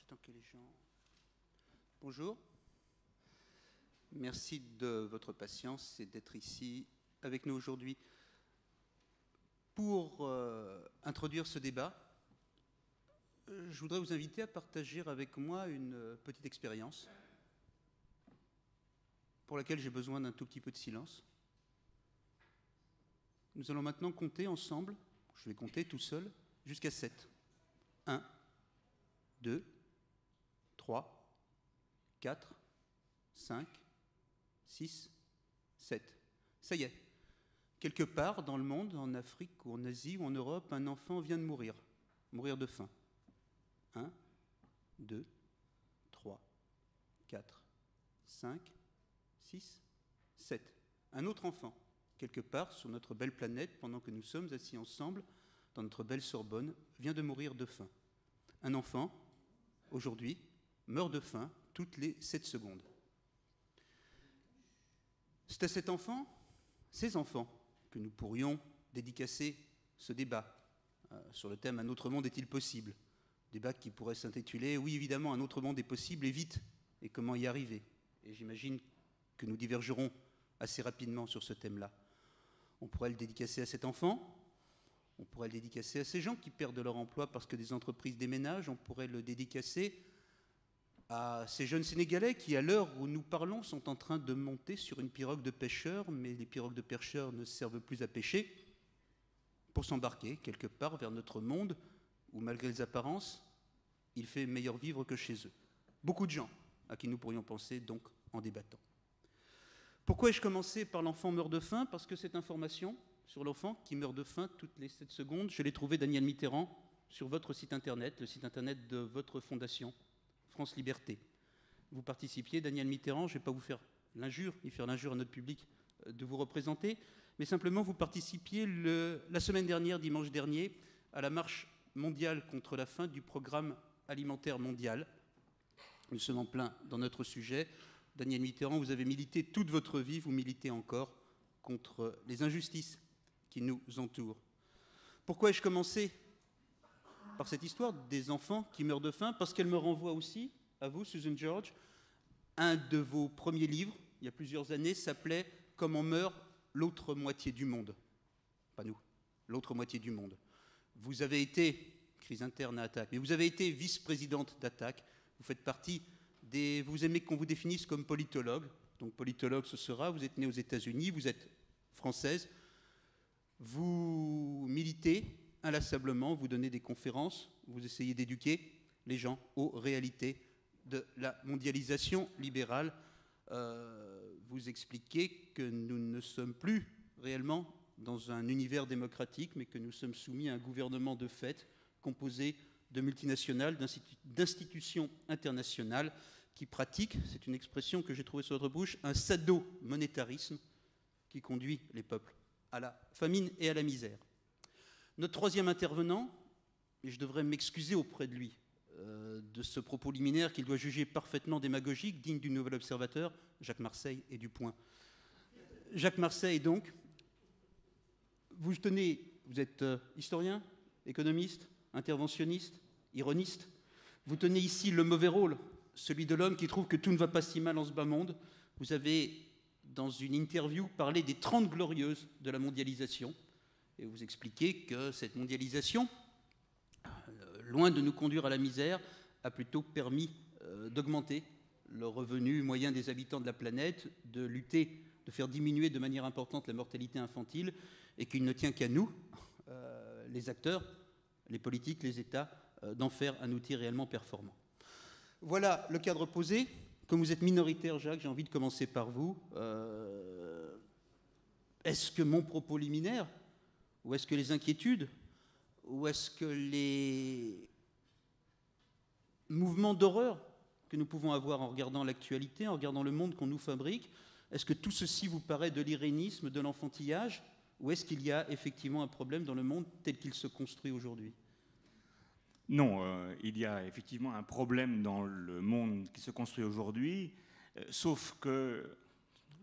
J'attends que les gens... Bonjour. Merci de votre patience et d'être ici avec nous aujourd'hui. Pour introduire ce débat, je voudrais vous inviter à partager avec moi une petite expérience pour laquelle j'ai besoin d'un tout petit peu de silence. Nous allons maintenant compter ensemble, je vais compter tout seul, jusqu'à 7. 1, 2, 3, 4, 5, 6, 7. Ça y est. Quelque part dans le monde, en Afrique ou en Asie ou en Europe, un enfant vient de mourir de faim. 1, 2, 3, 4, 5, 6, 7. Un autre enfant, quelque part sur notre belle planète, pendant que nous sommes assis ensemble dans notre belle Sorbonne, vient de mourir de faim. Un enfant, aujourd'hui, meurt de faim toutes les 7 secondes. C'est à cet enfant, ces enfants, que nous pourrions dédicacer ce débat sur le thème « Un autre monde est-il possible ?» Débat qui pourrait s'intituler « Oui, évidemment, un autre monde est possible, et vite, et comment y arriver ?» Et j'imagine que nous divergerons assez rapidement sur ce thème-là. On pourrait le dédicacer à cet enfant, on pourrait le dédicacer à ces gens qui perdent leur emploi parce que des entreprises déménagent, on pourrait le dédicacer à ces jeunes Sénégalais qui, à l'heure où nous parlons, sont en train de monter sur une pirogue de pêcheurs, mais les pirogues de pêcheurs ne servent plus à pêcher, pour s'embarquer quelque part vers notre monde où, malgré les apparences, il fait meilleur vivre que chez eux. Beaucoup de gens à qui nous pourrions penser, donc, en débattant. Pourquoi ai-je commencé par l'enfant meurt de faim? Parce que cette information sur l'enfant qui meurt de faim toutes les 7 secondes, je l'ai trouvée, Daniel Mitterrand, sur votre site internet, le site internet de votre fondation, France Liberté. Vous participiez, Daniel Mitterrand, je ne vais pas vous faire l'injure, ni faire l'injure à notre public de vous représenter, mais simplement vous participiez la semaine dernière, dimanche dernier, à la marche mondiale contre la faim du programme alimentaire mondial. Nous sommes en plein dans notre sujet. Daniel Mitterrand, vous avez milité toute votre vie, vous militez encore contre les injustices qui nous entourent. Pourquoi ai-je commencé par cette histoire des enfants qui meurent de faim? Parce qu'elle me renvoie aussi, à vous, Susan George, un de vos premiers livres, il y a plusieurs années, s'appelait « Comment meurt l'autre moitié du monde ». Pas nous, l'autre moitié du monde. Vous avez été, crise interne à Attac, mais vous avez été vice-présidente d'Attac, vous faites partie des... Vous aimez qu'on vous définisse comme politologue, donc politologue ce sera, vous êtes né aux États-Unis, vous êtes française, vous militez inlassablement, vous donnez des conférences, vous essayez d'éduquer les gens aux réalités de la mondialisation libérale. Vous expliquez que nous ne sommes plus réellement dans un univers démocratique, mais que nous sommes soumis à un gouvernement de fait composé de multinationales, d'institutions internationales qui pratiquent, c'est une expression que j'ai trouvée sur votre bouche, un sado-monétarisme qui conduit les peuples à la famine et à la misère. Notre troisième intervenant, et je devrais m'excuser auprès de lui de ce propos liminaire qu'il doit juger parfaitement démagogique, digne du Nouvel Observateur, Jacques Marseille et du Point. Jacques Marseille, donc, vous êtes historien, économiste, interventionniste, ironiste. Vous tenez ici le mauvais rôle, celui de l'homme qui trouve que tout ne va pas si mal en ce bas monde. Vous avez, dans une interview, parlé des 30 glorieuses de la mondialisation. Et vous expliquez que cette mondialisation, loin de nous conduire à la misère, a plutôt permis d'augmenter le revenu moyen des habitants de la planète, de lutter, de faire diminuer de manière importante la mortalité infantile, et qu'il ne tient qu'à nous, les acteurs, les politiques, les États, d'en faire un outil réellement performant. Voilà le cadre posé. Comme vous êtes minoritaire, Jacques, j'ai envie de commencer par vous. Est-ce que mon propos liminaire, ou est-ce que les inquiétudes, ou est-ce que les mouvements d'horreur que nous pouvons avoir en regardant l'actualité, en regardant le monde qu'on nous fabrique, est-ce que tout ceci vous paraît de l'irénisme, de l'enfantillage, ou est-ce qu'il y a effectivement un problème dans le monde tel qu'il se construit aujourd'hui? Non, il y a effectivement un problème dans le monde qui se construit aujourd'hui, sauf que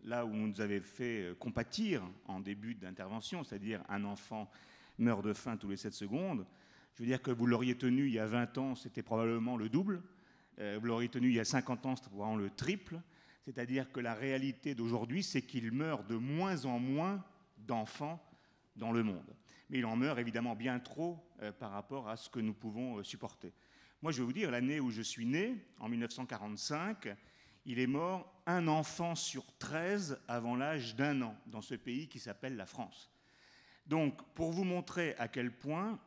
là où on nous avait fait compatir en début d'intervention, c'est-à-dire un enfant meurt de faim tous les 7 secondes, je veux dire que vous l'auriez tenu il y a 20 ans, c'était probablement le double, Vous l'aurez tenu il y a 50 ans, c'est probablement le triple. C'est-à-dire que la réalité d'aujourd'hui, c'est qu'il meurt de moins en moins d'enfants dans le monde. Mais il en meurt évidemment bien trop par rapport à ce que nous pouvons supporter. Moi, je vais vous dire, l'année où je suis né, en 1945, il est mort un enfant sur 13 avant l'âge d'1 an dans ce pays qui s'appelle la France. Donc, pour vous montrer à quel point,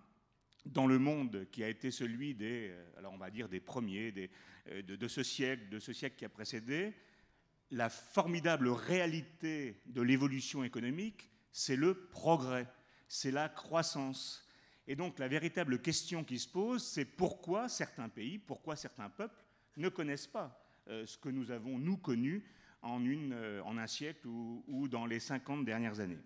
dans le monde qui a été celui des, alors on va dire des premiers, de ce siècle qui a précédé, la formidable réalité de l'évolution économique, c'est le progrès, c'est la croissance. Et donc la véritable question qui se pose, c'est pourquoi certains pays, pourquoi certains peuples ne connaissent pas ce que nous avons, nous, connu en un siècle ou dans les 50 dernières années.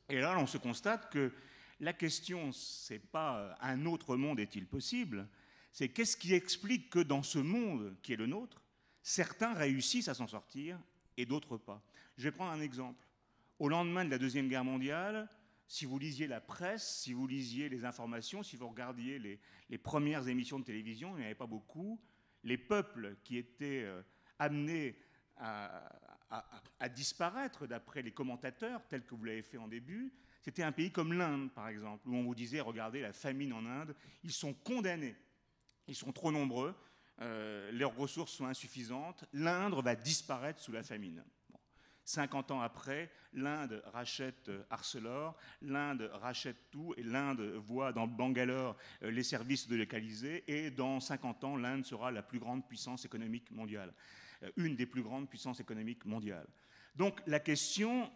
Et là, on se constate que la question, ce n'est pas un autre monde est-il possible, c'est qu'est-ce qui explique que dans ce monde qui est le nôtre, certains réussissent à s'en sortir et d'autres pas. Je vais prendre un exemple. Au lendemain de la Deuxième Guerre mondiale, si vous lisiez la presse, si vous lisiez les informations, si vous regardiez les premières émissions de télévision, il n'y en avait pas beaucoup, les peuples qui étaient amenés à disparaître, d'après les commentateurs, tels que vous l'avez fait en début, c'était un pays comme l'Inde, par exemple, où on vous disait, regardez, la famine en Inde, ils sont condamnés, ils sont trop nombreux, leurs ressources sont insuffisantes, l'Inde va disparaître sous la famine. Bon. 50 ans après, l'Inde rachète Arcelor, l'Inde rachète tout, et l'Inde voit dans Bangalore les services délocalisés, et dans 50 ans, l'Inde sera la plus grande puissance économique mondiale, une des plus grandes puissances économiques mondiales. Donc la question,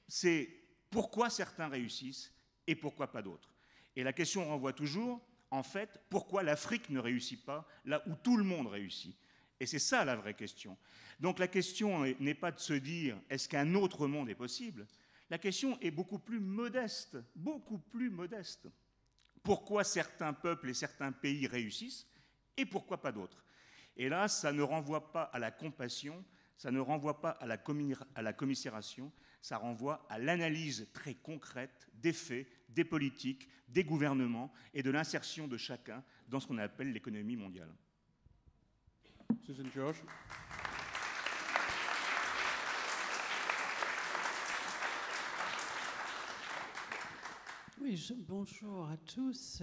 c'est pourquoi certains réussissent et pourquoi pas d'autres. Et la question renvoie toujours, en fait, pourquoi l'Afrique ne réussit pas là où tout le monde réussit. Et c'est ça la vraie question. Donc la question n'est pas de se dire est-ce qu'un autre monde est possible. La question est beaucoup plus modeste, beaucoup plus modeste. Pourquoi certains peuples et certains pays réussissent et pourquoi pas d'autres. Et là, ça ne renvoie pas à la compassion, ça ne renvoie pas à la commisération, ça renvoie à l'analyse très concrète des faits, des politiques, des gouvernements et de l'insertion de chacun dans ce qu'on appelle l'économie mondiale. Susan George. Oui, bonjour à tous.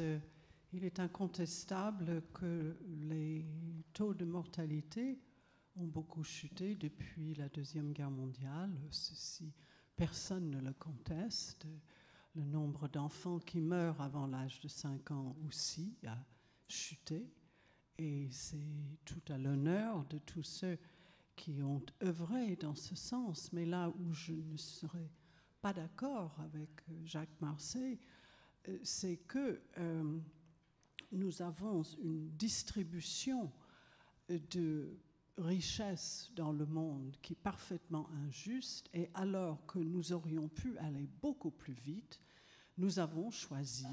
Il est incontestable que les taux de mortalité ont beaucoup chuté depuis la Deuxième Guerre mondiale. Ceci, personne ne le conteste. Le nombre d'enfants qui meurent avant l'âge de 5 ans aussi a chuté. Et c'est tout à l'honneur de tous ceux qui ont œuvré dans ce sens. Mais là où je ne serais pas d'accord avec Jacques Marseille, c'est que nous avons une distribution de richesse dans le monde qui est parfaitement injuste, et alors que nous aurions pu aller beaucoup plus vite, nous avons choisi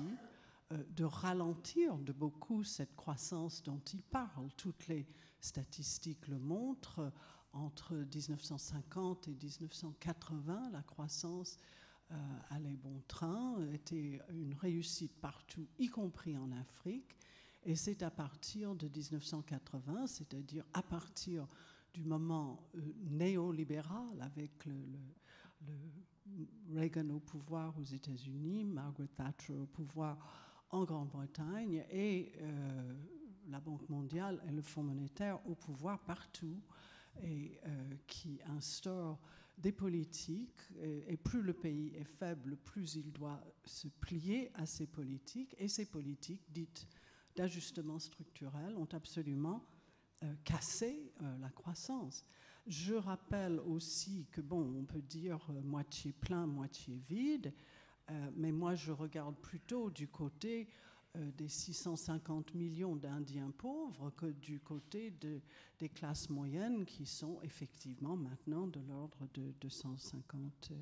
de ralentir de beaucoup cette croissance dont il parle. Toutes les statistiques le montrent. Entre 1950 et 1980, la croissance allait bon train, était une réussite partout, y compris en Afrique. Et c'est à partir de 1980, c'est-à-dire à partir du moment néolibéral avec le Reagan au pouvoir aux États-Unis, Margaret Thatcher au pouvoir en Grande-Bretagne et la Banque mondiale et le Fonds monétaire au pouvoir partout, et qui instaure des politiques, et plus le pays est faible, plus il doit se plier à ces politiques, et ces politiques dites d'ajustement structurel ont absolument cassé la croissance. Je rappelle aussi que, bon, on peut dire moitié plein, moitié vide, mais moi je regarde plutôt du côté des 650 millions d'Indiens pauvres que du côté des classes moyennes qui sont effectivement maintenant de l'ordre de 250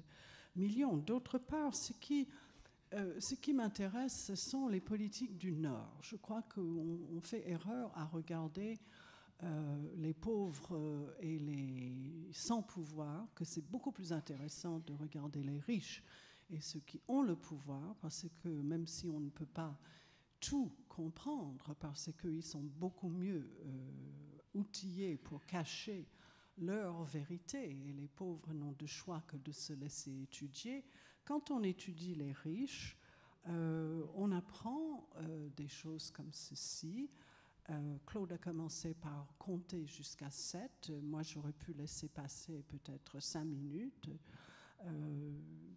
millions. D'autre part, ce qui m'intéresse, ce sont les politiques du Nord. Je crois qu'on fait erreur à regarder les pauvres et les sans pouvoir, que c'est beaucoup plus intéressant de regarder les riches et ceux qui ont le pouvoir, parce que même si on ne peut pas tout comprendre, parce qu'ils sont beaucoup mieux outillés pour cacher leur vérité, et les pauvres n'ont de choix que de se laisser étudier. Quand on étudie les riches, on apprend des choses comme ceci. Claude a commencé par compter jusqu'à 7. Moi, j'aurais pu laisser passer peut-être 5 minutes.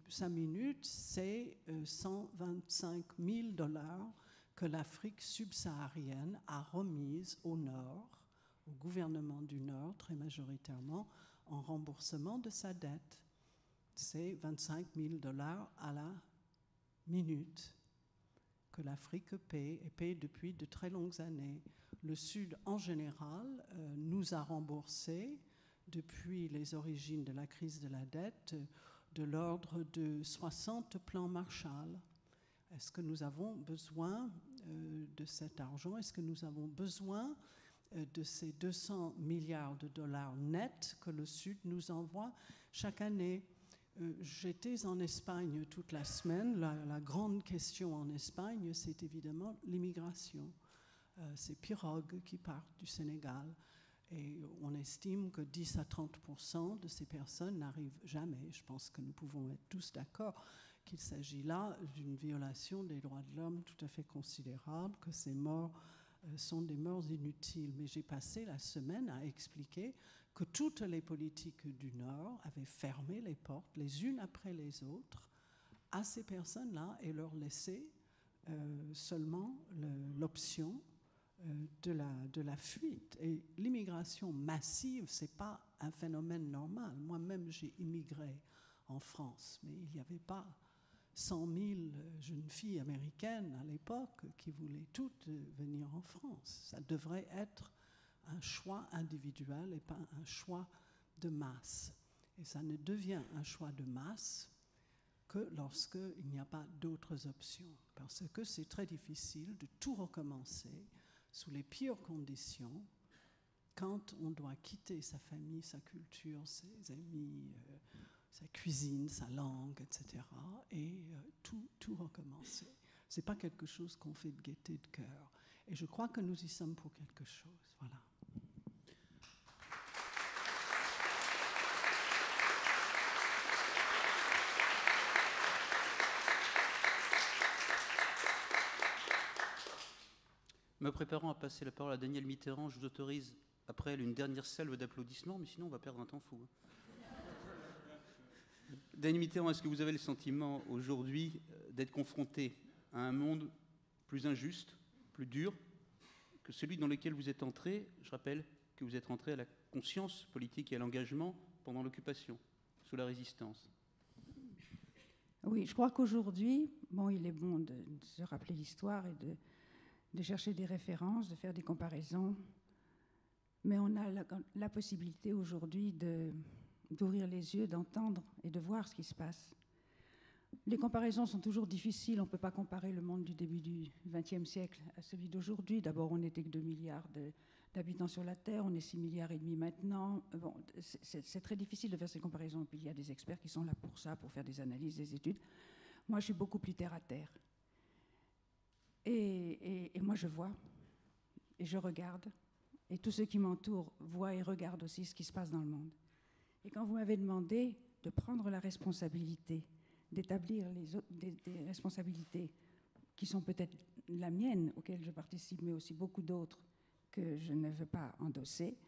5 minutes, c'est 125 000 $ que l'Afrique subsaharienne a remises au Nord, au gouvernement du Nord, très majoritairement, en remboursement de sa dette. C'est 25 000 $ à la minute que l'Afrique paie, et paie depuis de très longues années. Le Sud, en général, nous a remboursé, depuis les origines de la crise de la dette, de l'ordre de 60 plans Marshall. Est-ce que nous avons besoin de cet argent? Est-ce que nous avons besoin de ces 200 milliards de dollars nets que le Sud nous envoie chaque année? J'étais en Espagne toute la semaine. La grande question en Espagne, c'est évidemment l'immigration. Ces pirogues qui partent du Sénégal. Et on estime que 10 à 30% de ces personnes n'arrivent jamais. Je pense que nous pouvons être tous d'accord qu'il s'agit là d'une violation des droits de l'homme tout à fait considérable, que ces morts sont des morts inutiles. Mais j'ai passé la semaine à expliquer que toutes les politiques du Nord avaient fermé les portes, les unes après les autres, à ces personnes-là et leur laisser seulement l'option de la fuite. Et l'immigration massive, ce n'est pas un phénomène normal. Moi-même, j'ai immigré en France, mais il n'y avait pas 100 000 jeunes filles américaines à l'époque qui voulaient toutes venir en France. Ça devrait être un choix individuel et pas un choix de masse. Et ça ne devient un choix de masse que lorsqu'il n'y a pas d'autres options. Parce que c'est très difficile de tout recommencer sous les pires conditions quand on doit quitter sa famille, sa culture, ses amis, sa cuisine, sa langue, etc. et tout recommencer. Ce n'est pas quelque chose qu'on fait de gaieté de cœur. Et je crois que nous y sommes pour quelque chose. Voilà. Me préparant à passer la parole à Daniel Mitterrand, je vous autorise, après elle, une dernière salve d'applaudissements, mais sinon on va perdre un temps fou. Daniel Mitterrand, est-ce que vous avez le sentiment aujourd'hui d'être confronté à un monde plus injuste, plus dur que celui dans lequel vous êtes entré? Je rappelle que vous êtes entré à la conscience politique et à l'engagement pendant l'occupation, sous la résistance. Oui, je crois qu'aujourd'hui, il est bon de se rappeler l'histoire et de chercher des références, de faire des comparaisons. Mais on a la possibilité aujourd'hui d'ouvrir les yeux, d'entendre et de voir ce qui se passe. Les comparaisons sont toujours difficiles. On ne peut pas comparer le monde du début du XXe siècle à celui d'aujourd'hui. D'abord, on n'était que 2 milliards d'habitants sur la Terre. On est 6,5 milliards maintenant. Bon, c'est très difficile de faire ces comparaisons. Puis il y a des experts qui sont là pour ça, pour faire des analyses, des études. Moi, je suis beaucoup plus terre à terre. Et moi, je vois, et je regarde, et tous ceux qui m'entourent voient et regardent aussi ce qui se passe dans le monde. Et quand vous m'avez demandé de prendre la responsabilité, d'établir des responsabilités qui sont peut-être la mienne, auxquelles je participe, mais aussi beaucoup d'autres que je ne veux pas endosser,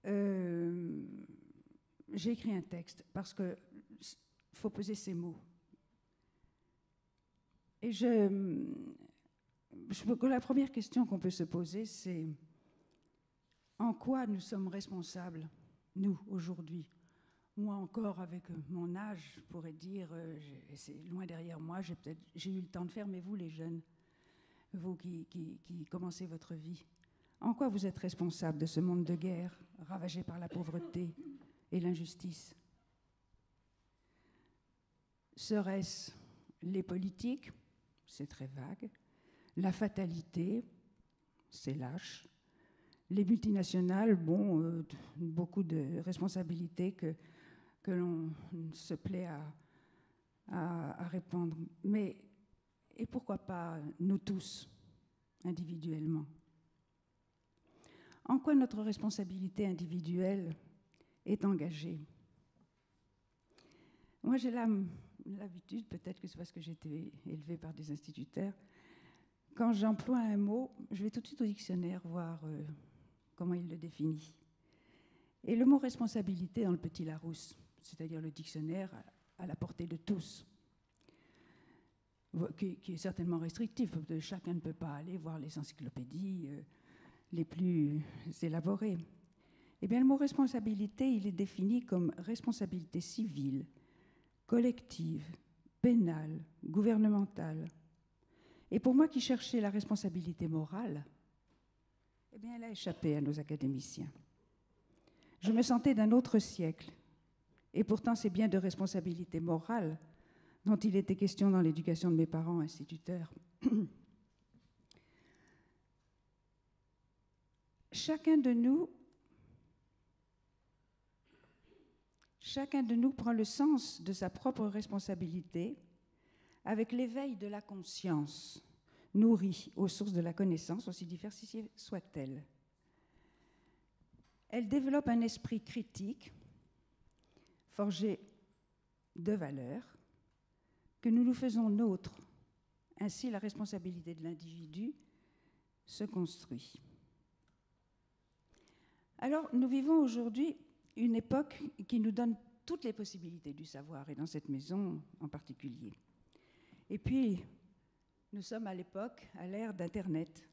j'ai écrit un texte parce qu'il faut peser ces mots. Et la première question qu'on peut se poser, c'est en quoi nous sommes responsables, nous, aujourd'hui? Moi encore, avec mon âge, je pourrais dire, c'est loin derrière moi, j'ai eu le temps de faire, mais vous les jeunes, vous qui commencez votre vie, en quoi vous êtes responsables de ce monde de guerre, ravagé par la pauvreté et l'injustice? Serait-ce les politiques? C'est très vague. La fatalité, c'est lâche. Les multinationales, beaucoup de responsabilités que l'on se plaît à répandre. Mais, et pourquoi pas nous tous, individuellement? en quoi notre responsabilité individuelle est engagée. Moi, j'ai l'habitude, peut-être que c'est parce que j'ai été élevée par des instituteurs, quand j'emploie un mot, je vais tout de suite au dictionnaire voir comment il le définit. Et le mot responsabilité dans le Petit Larousse, c'est-à-dire le dictionnaire à la portée de tous, qui est certainement restrictif. Chacun ne peut pas aller voir les encyclopédies les plus élaborées. Eh bien, le mot responsabilité, il est défini comme responsabilité civile, collective, pénale, gouvernementale. Et pour moi qui cherchais la responsabilité morale, eh bien, elle a échappé à nos académiciens. Je me sentais d'un autre siècle. Et pourtant, c'est bien de responsabilité morale dont il était question dans l'éducation de mes parents instituteurs. Chacun de nous prend le sens de sa propre responsabilité avec l'éveil de la conscience, nourrie aux sources de la connaissance, aussi diversifiée soit-elle. Elle développe un esprit critique, forgé de valeurs, que nous nous faisons nôtres. Ainsi, la responsabilité de l'individu se construit. Alors, nous vivons aujourd'hui une époque qui nous donne toutes les possibilités du savoir, et dans cette maison en particulier. Et puis, nous sommes à l'époque, à l'ère d'Internet,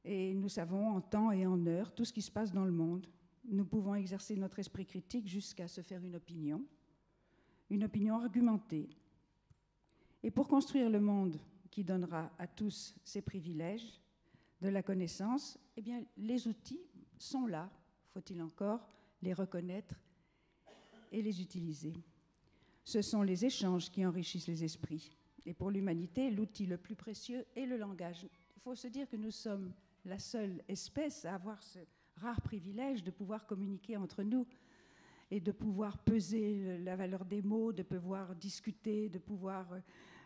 et nous savons en temps et en heure tout ce qui se passe dans le monde. Nous pouvons exercer notre esprit critique jusqu'à se faire une opinion argumentée. Et pour construire le monde qui donnera à tous ces privilèges de la connaissance, eh bien, les outils sont là. Faut-il encore les reconnaître et les utiliser? Ce sont les échanges qui enrichissent les esprits. Et pour l'humanité, l'outil le plus précieux est le langage. Il faut se dire que nous sommes la seule espèce à avoir ce rare privilège de pouvoir communiquer entre nous et de pouvoir peser la valeur des mots, de pouvoir discuter, de pouvoir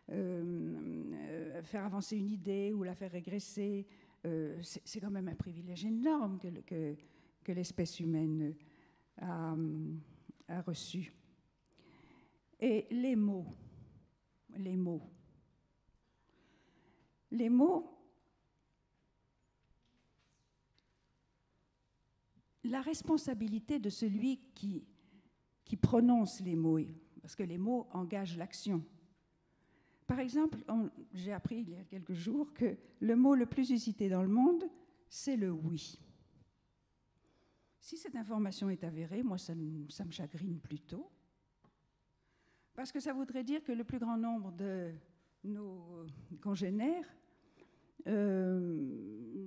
faire avancer une idée ou la faire régresser. C'est quand même un privilège énorme que l'espèce humaine a reçu. Et les mots, la responsabilité de celui qui prononce les mots, parce que les mots engagent l'action. Par exemple, j'ai appris il y a quelques jours que le mot le plus usité dans le monde, c'est le oui. Si cette information est avérée, moi, ça me chagrine plutôt, parce que ça voudrait dire que le plus grand nombre de nos congénères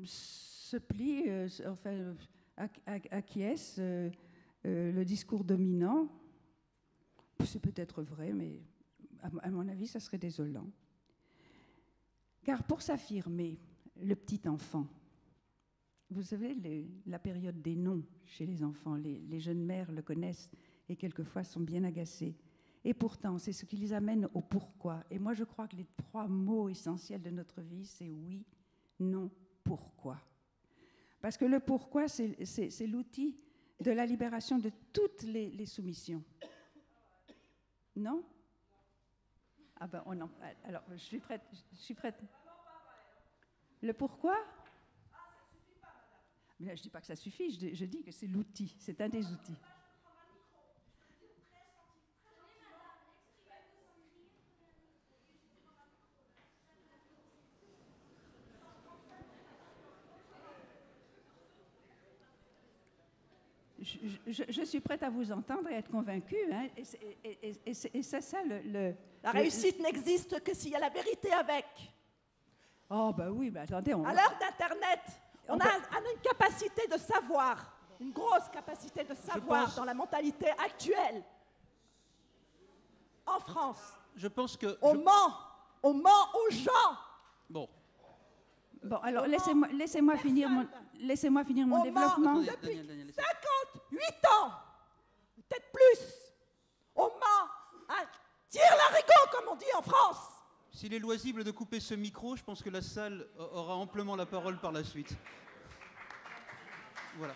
se plient, acquiescent le discours dominant. C'est peut-être vrai, mais à mon avis, ça serait désolant. Car pour s'affirmer, le petit enfant, vous savez, la période des noms chez les enfants, les jeunes mères le connaissent et quelquefois sont bien agacées. Et pourtant, c'est ce qui les amène au pourquoi. Et moi, je crois que les 3 mots essentiels de notre vie, c'est oui, non, pourquoi. Parce que le pourquoi, c'est l'outil de la libération de toutes les soumissions. Non? Ah ben, alors, je suis prête. Le pourquoi? Mais là, je ne dis pas que ça suffit, je dis que c'est l'outil, c'est un des outils. Je suis prête à vous entendre et à être convaincue. Hein, et c'est ça La réussite n'existe que s'il y a la vérité avec. Oh, bah oui, mais attendez. À l'heure d'Internet, on a une capacité de savoir, une grosse capacité de savoir dans la mentalité actuelle. En France. Je pense que... On ment aux gens. Bon, alors laissez-moi finir mon développement. Depuis 58 ans, peut-être plus, on ment à tire-larigot, comme on dit en France. s'il est loisible de couper ce micro, je pense que la salle aura amplement la parole par la suite. Voilà.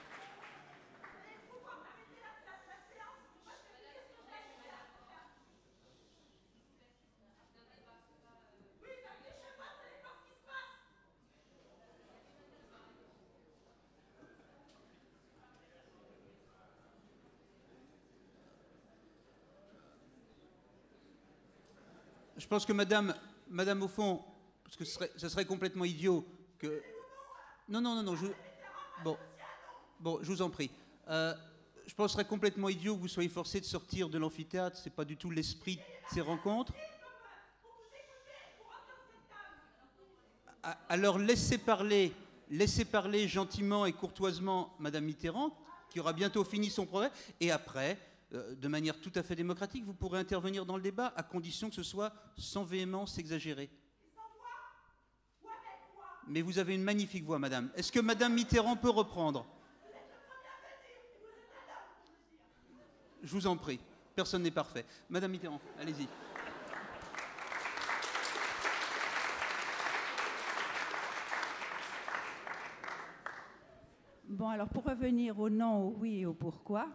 Je pense que madame, au fond, parce que ce serait complètement idiot que... Non, bon, je vous en prie. Je pense que ce serait complètement idiot que vous soyez forcé de sortir de l'amphithéâtre. Ce n'est pas du tout l'esprit de ces rencontres. Alors laissez parler gentiment et courtoisement madame Mitterrand, qui aura bientôt fini son progrès, et après, de manière tout à fait démocratique, vous pourrez intervenir dans le débat, à condition que ce soit sans véhémence exagérée. Mais vous avez une magnifique voix, madame. Est-ce que madame Mitterrand peut reprendre? Je vous en prie. Personne n'est parfait. Madame Mitterrand, allez-y. Bon, alors pour revenir au non, au oui et au pourquoi,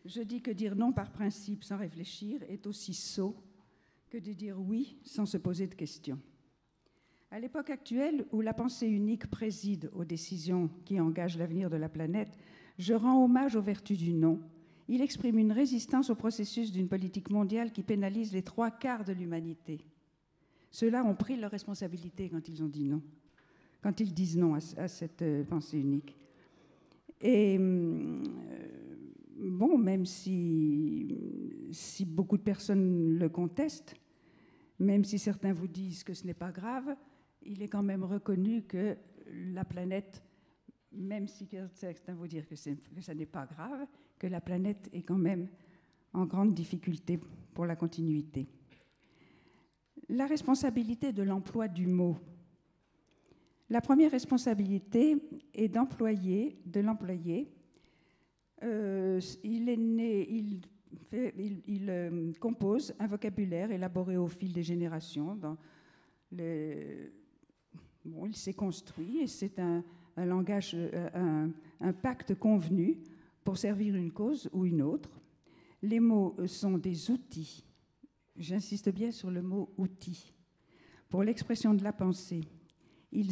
je dis que dire non par principe sans réfléchir est aussi sot que de dire oui sans se poser de questions. À l'époque actuelle, où la pensée unique préside aux décisions qui engagent l'avenir de la planète, je rends hommage aux vertus du non. Il exprime une résistance au processus d'une politique mondiale qui pénalise les 3/4 de l'humanité. Ceux-là ont pris leurs responsabilités quand ils ont dit non, quand ils disent non à cette pensée unique. Et bon, même si beaucoup de personnes le contestent, même si certains vous disent que ce n'est pas grave, il est quand même reconnu que la planète, même si certains vous disent que ça n'est pas grave, que la planète est quand même en grande difficulté pour la continuité. La responsabilité de l'emploi du mot. La première responsabilité est de l'employé. Il compose un vocabulaire élaboré au fil des générations. Il s'est construit et c'est un langage, un pacte convenu pour servir une cause ou une autre. Les mots sont des outils. J'insiste bien sur le mot outil pour l'expression de la pensée. Il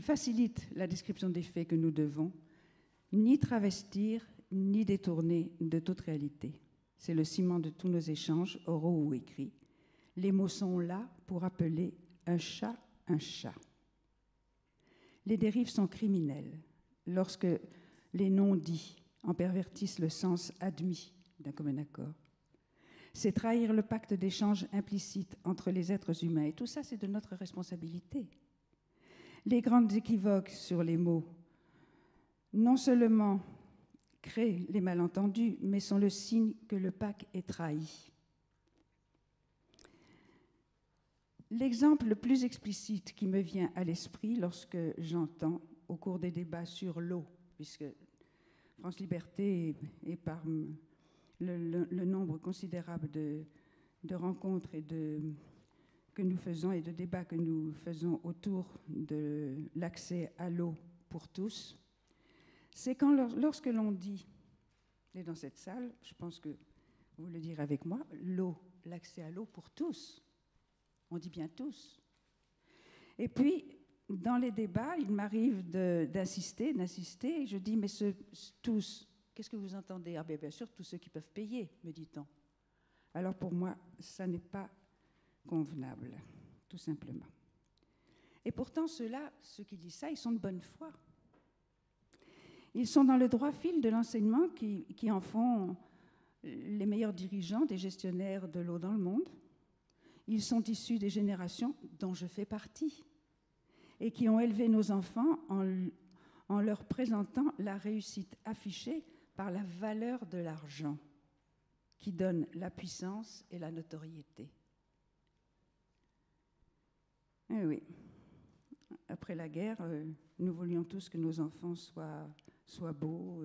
facilite la description des faits que nous devons ni travestir ni détourner de toute réalité. C'est le ciment de tous nos échanges, oraux ou écrits. Les mots sont là pour appeler un chat un chat. Les dérives sont criminelles lorsque les non-dits en pervertissent le sens admis d'un commun accord. C'est trahir le pacte d'échange implicite entre les êtres humains. Et tout ça, c'est de notre responsabilité. Les grandes équivoques sur les mots, non seulement créent les malentendus, mais sont le signe que le pacte est trahi. L'exemple le plus explicite qui me vient à l'esprit lorsque j'entends, au cours des débats sur l'eau, puisque France Liberté est par le nombre considérable de rencontres que nous faisons et de débats que nous faisons autour de l'accès à l'eau pour tous, c'est quand lorsque l'on dit, et dans cette salle, je pense que vous le direz avec moi, l'eau, l'accès à l'eau pour tous. On dit bien tous. Et puis, dans les débats, il m'arrive d'insister, et je dis, mais tous, qu'est-ce que vous entendez? Ah bien sûr, tous ceux qui peuvent payer, me dit-on. Alors pour moi, ça n'est pas convenable, tout simplement. Et pourtant, ceux qui disent ça, ils sont de bonne foi. Ils sont dans le droit fil de l'enseignement qui en font les meilleurs dirigeants, des gestionnaires de l'eau dans le monde. Ils sont issus des générations dont je fais partie et qui ont élevé nos enfants en leur présentant la réussite affichée par la valeur de l'argent qui donne la puissance et la notoriété. Eh oui, après la guerre, nous voulions tous que nos enfants soient beaux.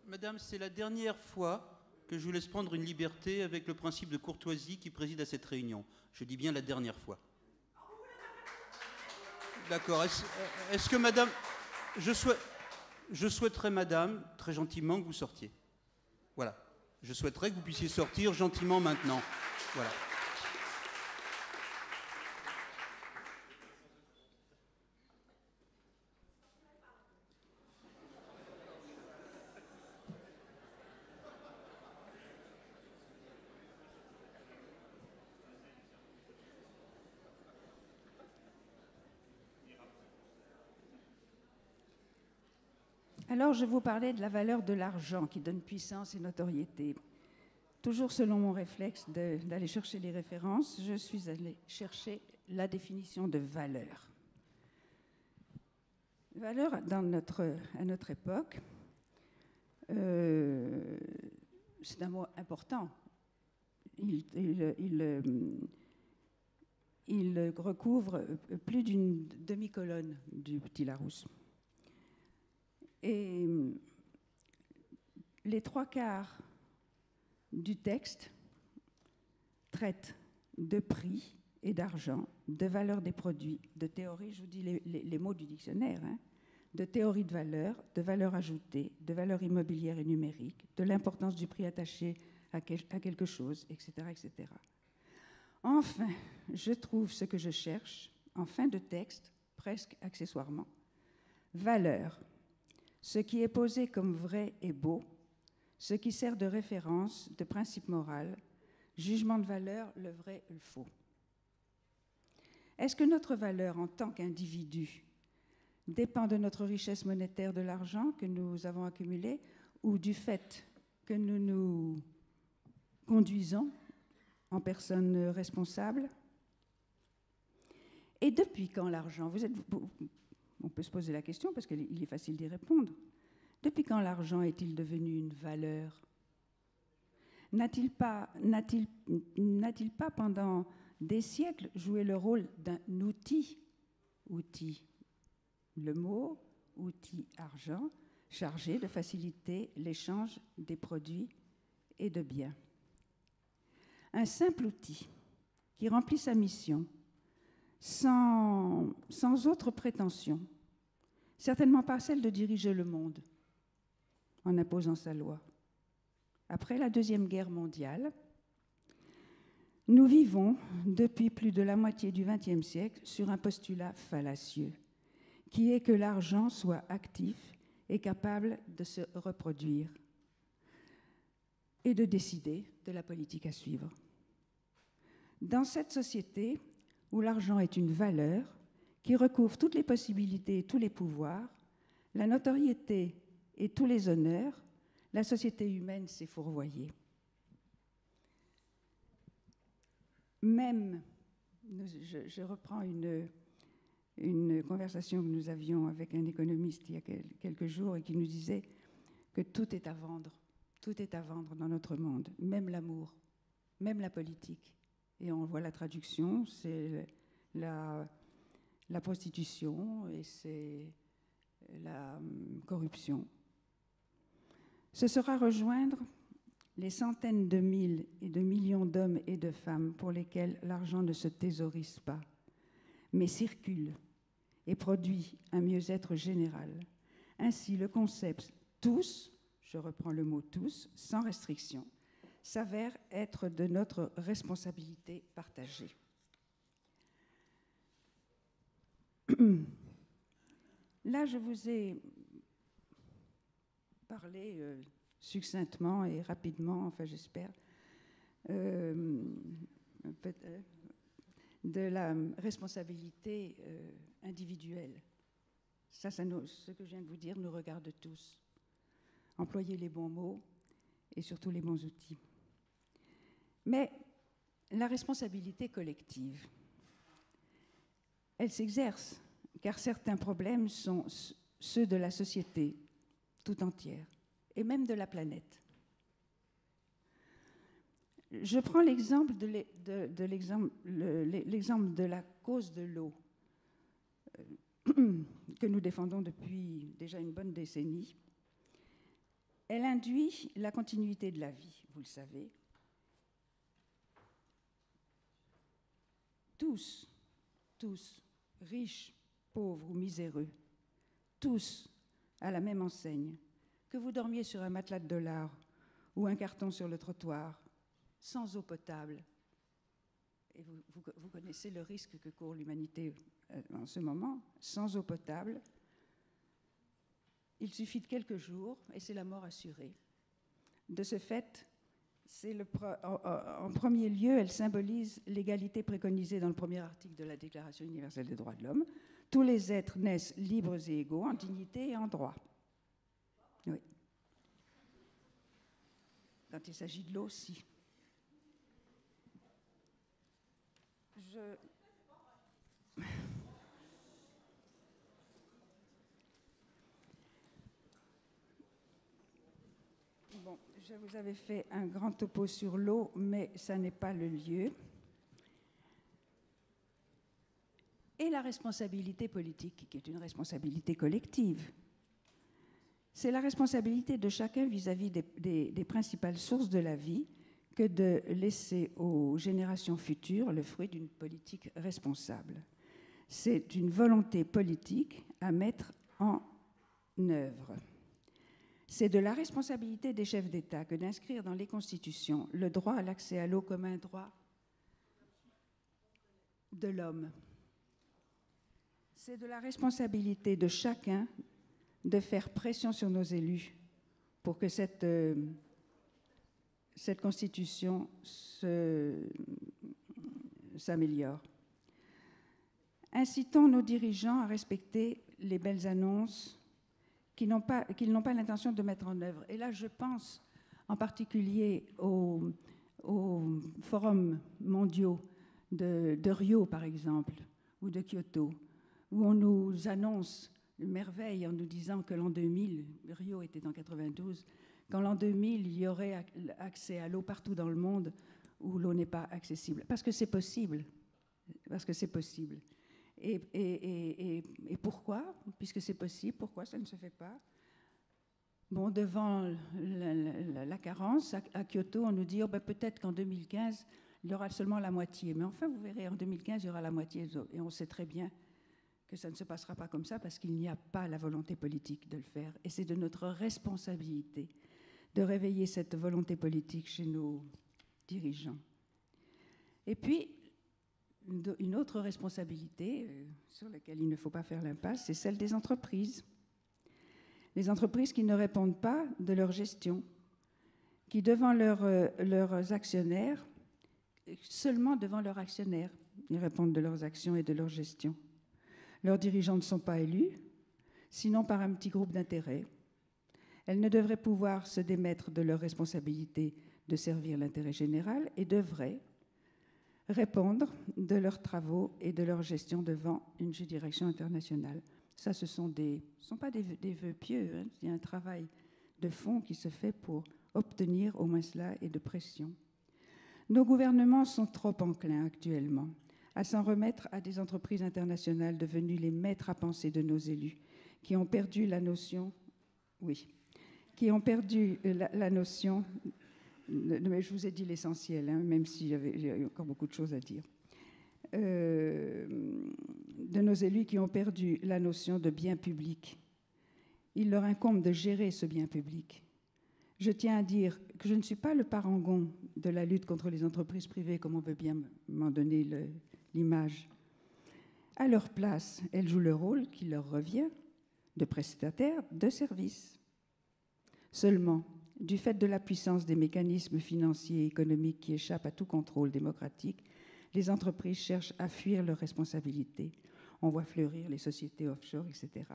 Madame, c'est la dernière fois que je vous laisse prendre une liberté avec le principe de courtoisie qui préside à cette réunion. Je dis bien la dernière fois. D'accord. Est-ce que madame... Je souhaiterais, madame, très gentiment, que vous sortiez. Voilà. Je souhaiterais que vous puissiez sortir gentiment maintenant. Voilà. Alors, je vous parlais de la valeur de l'argent qui donne puissance et notoriété. Toujours selon mon réflexe d'aller chercher les références, je suis allée chercher la définition de valeur. Valeur, à notre époque, c'est un mot important. Il recouvre plus d'une demi-colonne du Petit Larousse. Et les 3/4 du texte traitent de prix et d'argent, de valeur des produits, de théorie, je vous dis les mots du dictionnaire, hein, de théorie de valeur ajoutée, de valeur immobilière et numérique, de l'importance du prix attaché à quelque chose, etc., etc. Enfin, je trouve ce que je cherche en fin de texte, presque accessoirement. Valeur. Ce qui est posé comme vrai et beau, ce qui sert de référence, de principe moral, jugement de valeur, le vrai et le faux. Est-ce que notre valeur en tant qu'individu dépend de notre richesse monétaire de l'argent que nous avons accumulé ou du fait que nous nous conduisons en personne responsable? Et depuis quand l'argent, on peut se poser la question parce qu'il est facile d'y répondre. Depuis quand l'argent est-il devenu une valeur? N'a-t-il pas pendant des siècles joué le rôle d'un outil, le mot, outil argent, chargé de faciliter l'échange des produits et de biens? Un simple outil qui remplit sa mission sans autre prétention, certainement pas celle de diriger le monde en imposant sa loi. Après la Deuxième Guerre mondiale, nous vivons depuis plus de la moitié du XXe siècle sur un postulat fallacieux, qui est que l'argent soit actif et capable de se reproduire et de décider de la politique à suivre. Dans cette société où l'argent est une valeur qui recouvre toutes les possibilités et tous les pouvoirs, la notoriété et tous les honneurs, la société humaine s'est fourvoyée. Même, je reprends une conversation que nous avions avec un économiste il y a quelques jours et qui nous disait que tout est à vendre dans notre monde, même l'amour, même la politique. Et on voit la traduction, c'est la prostitution et c'est la corruption. Ce sera rejoindre les centaines de mille et de millions d'hommes et de femmes pour lesquels l'argent ne se thésaurise pas, mais circule et produit un mieux-être général. Ainsi, le concept « tous », je reprends le mot « tous », sans restriction, s'avère être de notre responsabilité partagée. Là, je vous ai parlé succinctement et rapidement, enfin j'espère, de la responsabilité individuelle. Ça, ce que je viens de vous dire nous regarde tous. Employez les bons mots et surtout les bons outils. Mais la responsabilité collective, elle s'exerce, car certains problèmes sont ceux de la société tout entière, et même de la planète. Je prends l'exemple de la cause de l'eau, que nous défendons depuis déjà une bonne décennie. Elle induit la continuité de la vie, vous le savez. Tous, riches, pauvres ou miséreux, tous à la même enseigne, que vous dormiez sur un matelas de dollars ou un carton sur le trottoir, sans eau potable. Et vous connaissez le risque que court l'humanité en ce moment, sans eau potable. Il suffit de quelques jours et c'est la mort assurée. De ce fait, en premier lieu, elle symbolise l'égalité préconisée dans le premier article de la Déclaration universelle des droits de l'homme. Tous les êtres naissent libres et égaux en dignité et en droit. Oui. Quand il s'agit de l'eau aussi. Bon, je vous avais fait un grand topo sur l'eau, mais ça n'est pas le lieu. Et la responsabilité politique, qui est une responsabilité collective. C'est la responsabilité de chacun vis-à-vis des principales sources de la vie que de laisser aux générations futures le fruit d'une politique responsable. C'est une volonté politique à mettre en œuvre. C'est de la responsabilité des chefs d'État que d'inscrire dans les constitutions le droit à l'accès à l'eau comme un droit de l'homme. C'est de la responsabilité de chacun de faire pression sur nos élus pour que cette constitution s'améliore. Incitons nos dirigeants à respecter les belles annonces qu'ils n'ont pas l'intention de mettre en œuvre. Et là, je pense en particulier aux forums mondiaux de Rio, par exemple, ou de Kyoto, où on nous annonce une merveille en nous disant que l'an 2000, Rio était en 92, qu'en l'an 2000, il y aurait accès à l'eau partout dans le monde où l'eau n'est pas accessible. Parce que c'est possible. Parce que c'est possible. Et pourquoi? Puisque c'est possible, pourquoi ça ne se fait pas? Bon, devant la carence, à Kyoto, on nous dit oh, ben, peut-être qu'en 2015, il y aura seulement la moitié. Mais enfin, vous verrez, en 2015, il y aura la moitié. Et on sait très bien que ça ne se passera pas comme ça parce qu'il n'y a pas la volonté politique de le faire. Et c'est de notre responsabilité de réveiller cette volonté politique chez nos dirigeants. Et puis, une autre responsabilité sur laquelle il ne faut pas faire l'impasse, c'est celle des entreprises. Les entreprises qui ne répondent pas de leur gestion, qui devant leurs actionnaires, seulement devant leurs actionnaires, ils répondent de leurs actions et de leur gestion. Leurs dirigeants ne sont pas élus, sinon par un petit groupe d'intérêts. Elles ne devraient pouvoir se démettre de leur responsabilité de servir l'intérêt général et devraient répondre de leurs travaux et de leur gestion devant une juridiction internationale. Ça, ce ne sont pas des vœux pieux, hein. Il y a un travail de fond qui se fait pour obtenir au moins cela et de pression. Nos gouvernements sont trop enclins actuellement à s'en remettre à des entreprises internationales devenues les maîtres à penser de nos élus, qui ont perdu la notion, mais je vous ai dit l'essentiel, hein, même s'il y a encore beaucoup de choses à dire, de nos élus qui ont perdu la notion de bien public. Il leur incombe de gérer ce bien public. Je tiens à dire que je ne suis pas le parangon de la lutte contre les entreprises privées, comme on veut bien m'en donner l'image. À leur place, elles jouent le rôle qui leur revient de prestataires de services. Seulement, du fait de la puissance des mécanismes financiers et économiques qui échappent à tout contrôle démocratique, les entreprises cherchent à fuir leurs responsabilités. On voit fleurir les sociétés offshore, etc.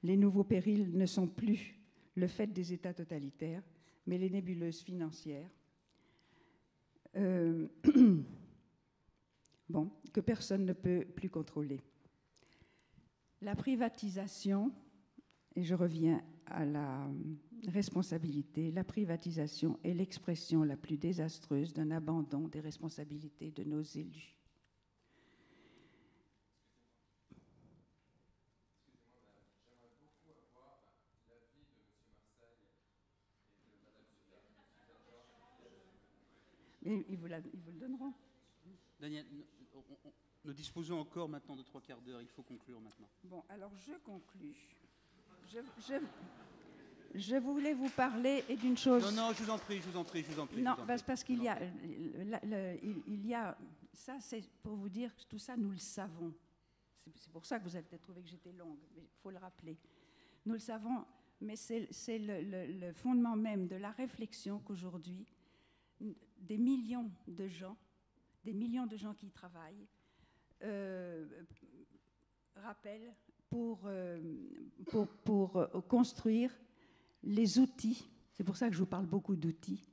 Les nouveaux périls ne sont plus le fait des États totalitaires, mais les nébuleuses financières que personne ne peut plus contrôler. La privatisation, et je reviens à la responsabilité, la privatisation est l'expression la plus désastreuse d'un abandon des responsabilités de nos élus. Ils vous le donneront. Daniel, nous disposons encore maintenant de 3/4 d'heure. Il faut conclure maintenant. Bon, alors je conclus. Je voulais vous parler et d'une chose. Non, je vous en prie. Non, parce qu'il y a, il y a, ça c'est pour vous dire que tout ça nous le savons. C'est pour ça que vous avez peut-être trouvé que j'étais longue, mais il faut le rappeler. Nous le savons, mais c'est le fondement même de la réflexion qu'aujourd'hui, des millions de gens qui y travaillent, rappellent pour construire les outils. C'est pour ça que je vous parle beaucoup d'outils.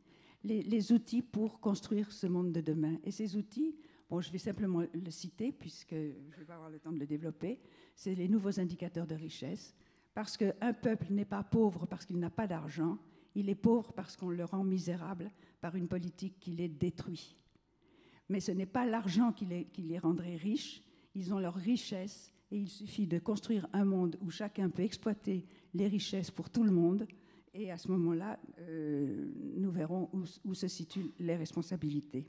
Les outils pour construire ce monde de demain. Et ces outils, bon, je vais simplement le citer puisque je ne vais pas avoir le temps de le développer, c'est les nouveaux indicateurs de richesse. Parce qu'un peuple n'est pas pauvre parce qu'il n'a pas d'argent, il est pauvre parce qu'on le rend misérable par une politique qui les détruit. Mais ce n'est pas l'argent qui les rendrait riches, ils ont leur richesse et il suffit de construire un monde où chacun peut exploiter les richesses pour tout le monde. Et à ce moment-là, nous verrons où se situent les responsabilités.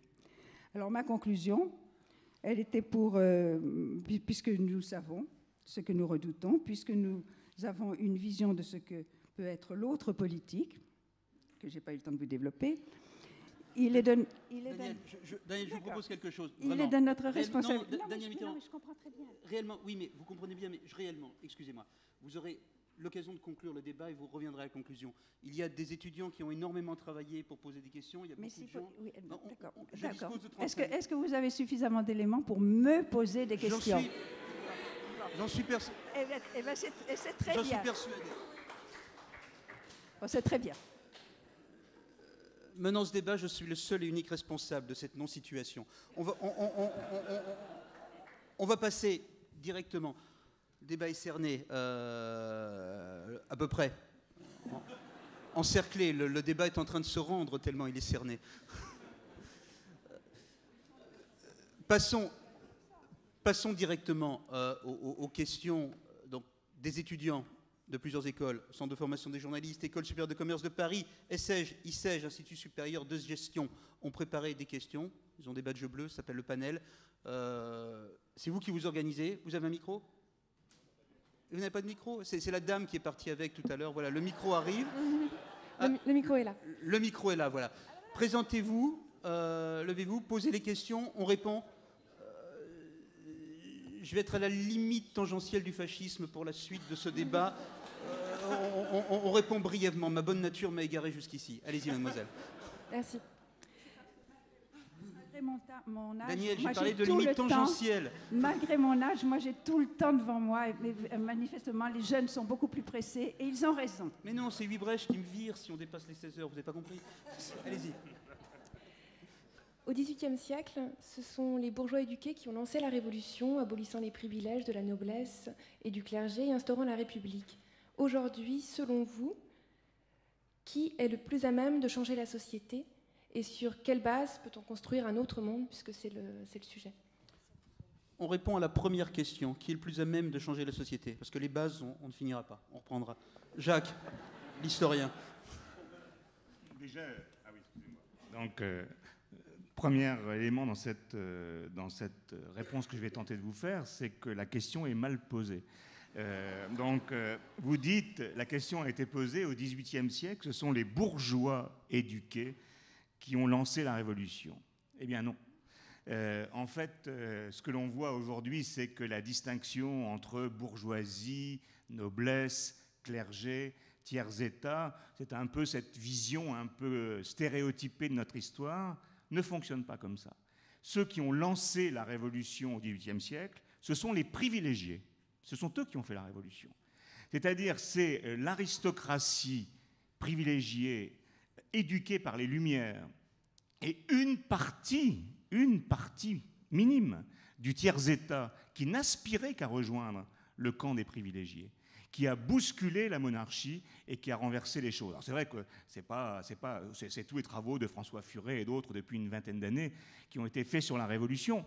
Alors ma conclusion, elle était puisque nous savons ce que nous redoutons, puisque nous avons une vision de ce que peut être l'autre politique, que je n'ai pas eu le temps de vous développer, Daniel, je vous propose quelque chose. Il est de notre responsabilité. Daniel Mitterrand, mais je comprends très bien. Réellement, oui, mais vous comprenez bien, mais réellement, excusez-moi, vous aurez l'occasion de conclure le débat et vous reviendrez à la conclusion. Il y a des étudiants qui ont énormément travaillé pour poser des questions, il y a beaucoup de gens... Oui, non, d'accord. je dispose de 30 minutes. Est-ce que vous avez suffisamment d'éléments pour me poser des questions? J'en suis persuadé. C'est très bien. J'en suis persuadé. Bon, c'est très bien. Menant ce débat, je suis le seul et unique responsable de cette non-situation. On va passer directement. Le débat est cerné, à peu près. Encerclé, le débat est en train de se rendre tellement il est cerné. Passons directement aux questions donc, des étudiants de plusieurs écoles, Centre de formation des journalistes, École supérieure de commerce de Paris, ESSEG, ISEG, Institut supérieur de gestion, ont préparé des questions. Ils ont des badges bleus, ça s'appelle le panel. C'est vous qui vous organisez. Vous avez un micro? Vous n'avez pas de micro? C'est la dame qui est partie avec tout à l'heure. Voilà, le micro arrive. Le micro est là. Le micro est là, voilà. Présentez-vous, levez-vous, posez les questions, on répond. Je vais être à la limite tangentielle du fascisme pour la suite de ce débat. On répond brièvement. Ma bonne nature m'a égaré jusqu'ici. Allez-y, mademoiselle. Merci. Malgré mon âge, Daniel, moi, j'ai parlé de tout limite le temps. tangentielle. Malgré mon âge, moi j'ai tout le temps devant moi. Mais manifestement, les jeunes sont beaucoup plus pressés et ils ont raison. Mais non, c'est 8 brèches qui me virent si on dépasse les 16 heures. Vous n'avez pas compris? Allez-y. Au XVIIIe siècle, ce sont les bourgeois éduqués qui ont lancé la Révolution, abolissant les privilèges de la noblesse et du clergé et instaurant la République. Aujourd'hui, selon vous, qui est le plus à même de changer la société et sur quelle base peut-on construire un autre monde, puisque c'est le sujet? On répond à la première question. Qui est le plus à même de changer la société? Parce que les bases, on ne finira pas. On reprendra. Jacques, l'historien. Déjà, ah oui, excusez-moi. Donc, premier élément dans cette réponse que je vais tenter de vous faire, c'est que la question est mal posée. Vous dites, la question a été posée au XVIIIe siècle, ce sont les bourgeois éduqués qui ont lancé la Révolution. Eh bien non. En fait, ce que l'on voit aujourd'hui, c'est que la distinction entre bourgeoisie, noblesse, clergé, tiers-état, c'est un peu cette vision un peu stéréotypée de notre histoire, ne fonctionne pas comme ça. Ceux qui ont lancé la Révolution au XVIIIe siècle, ce sont les privilégiés. Ce sont eux qui ont fait la Révolution. C'est-à-dire, c'est l'aristocratie privilégiée, éduquée par les Lumières, et une partie minime du tiers-État qui n'aspirait qu'à rejoindre le camp des privilégiés, qui a bousculé la monarchie et qui a renversé les choses. Alors c'est vrai que c'est tous les travaux de François Furet et d'autres depuis une vingtaine d'années qui ont été faits sur la Révolution.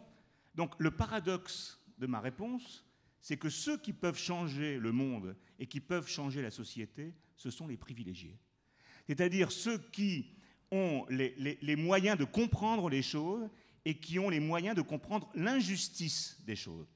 Donc le paradoxe de ma réponse, c'est que ceux qui peuvent changer le monde et qui peuvent changer la société, ce sont les privilégiés. C'est-à-dire ceux qui ont les moyens de comprendre les choses et qui ont les moyens de comprendre l'injustice des choses.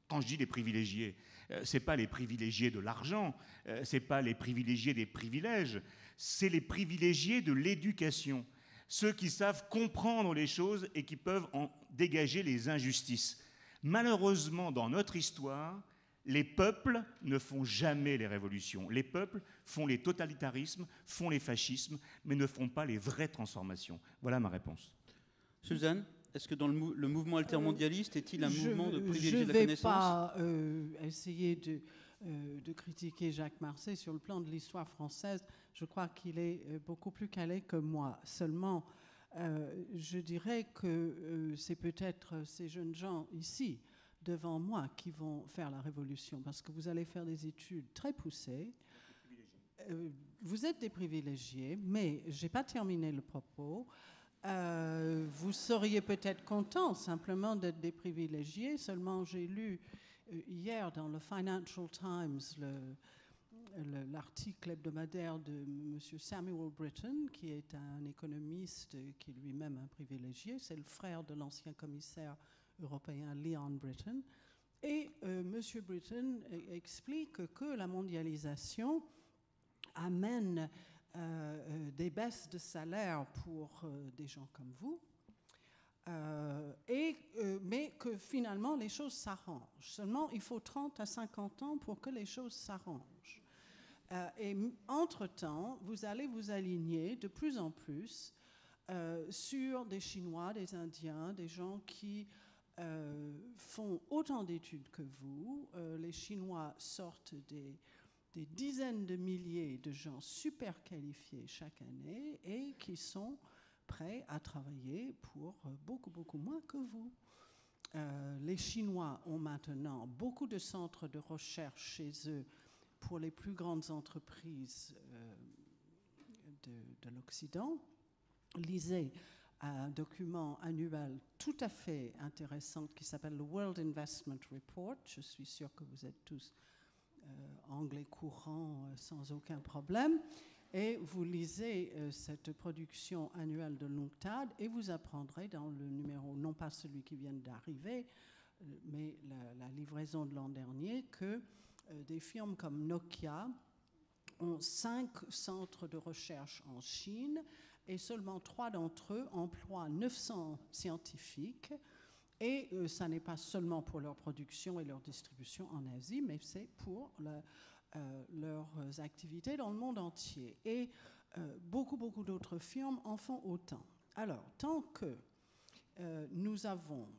Quand je dis les privilégiés, ce n'est pas les privilégiés de l'argent, ce n'est pas les privilégiés des privilèges, c'est les privilégiés de l'éducation, ceux qui savent comprendre les choses et qui peuvent en dégager les injustices. Malheureusement, dans notre histoire, les peuples ne font jamais les révolutions. Les peuples font les totalitarismes, font les fascismes, mais ne font pas les vraies transformations. Voilà ma réponse. Suzanne, est-ce que dans le mouvement altermondialiste est-il un mouvement de privilégier la connaissance? Je ne vais pas essayer de critiquer Jacques Marseille sur le plan de l'histoire française. Je crois qu'il est beaucoup plus calé que moi. Seulement, je dirais que c'est peut-être ces jeunes gens ici, devant moi, qui vont faire la révolution, parce que vous allez faire des études très poussées. Vous êtes des privilégiés, mais je n'ai pas terminé le propos. Vous seriez peut-être content simplement d'être des privilégiés, seulement j'ai lu hier dans le Financial Times l'article hebdomadaire de M. Samuel Britton, qui est un économiste qui est lui-même un privilégié, c'est le frère de l'ancien commissaire européen Leon Britton, et M. Britton explique que la mondialisation amène des baisses de salaire pour des gens comme vous, mais que finalement les choses s'arrangent. Seulement, il faut 30 à 50 ans pour que les choses s'arrangent. Et entre-temps, vous allez vous aligner de plus en plus sur des Chinois, des Indiens, des gens qui font autant d'études que vous. Les Chinois sortent des dizaines de milliers de gens super qualifiés chaque année et qui sont prêts à travailler pour beaucoup, beaucoup moins que vous. Les Chinois ont maintenant beaucoup de centres de recherche chez eux pour les plus grandes entreprises de l'Occident. Lisez un document annuel tout à fait intéressant qui s'appelle le World Investment Report. Je suis sûre que vous êtes tous anglais courant sans aucun problème. Et vous lisez cette production annuelle de l'UNCTAD et vous apprendrez dans le numéro, non pas celui qui vient d'arriver, mais la livraison de l'an dernier, que des firmes comme Nokia ont 5 centres de recherche en Chine et seulement 3 d'entre eux emploient 900 scientifiques. Et ça n'est pas seulement pour leur production et leur distribution en Asie, mais c'est pour leurs activités dans le monde entier. Et beaucoup, beaucoup d'autres firmes en font autant. Alors, tant que nous avons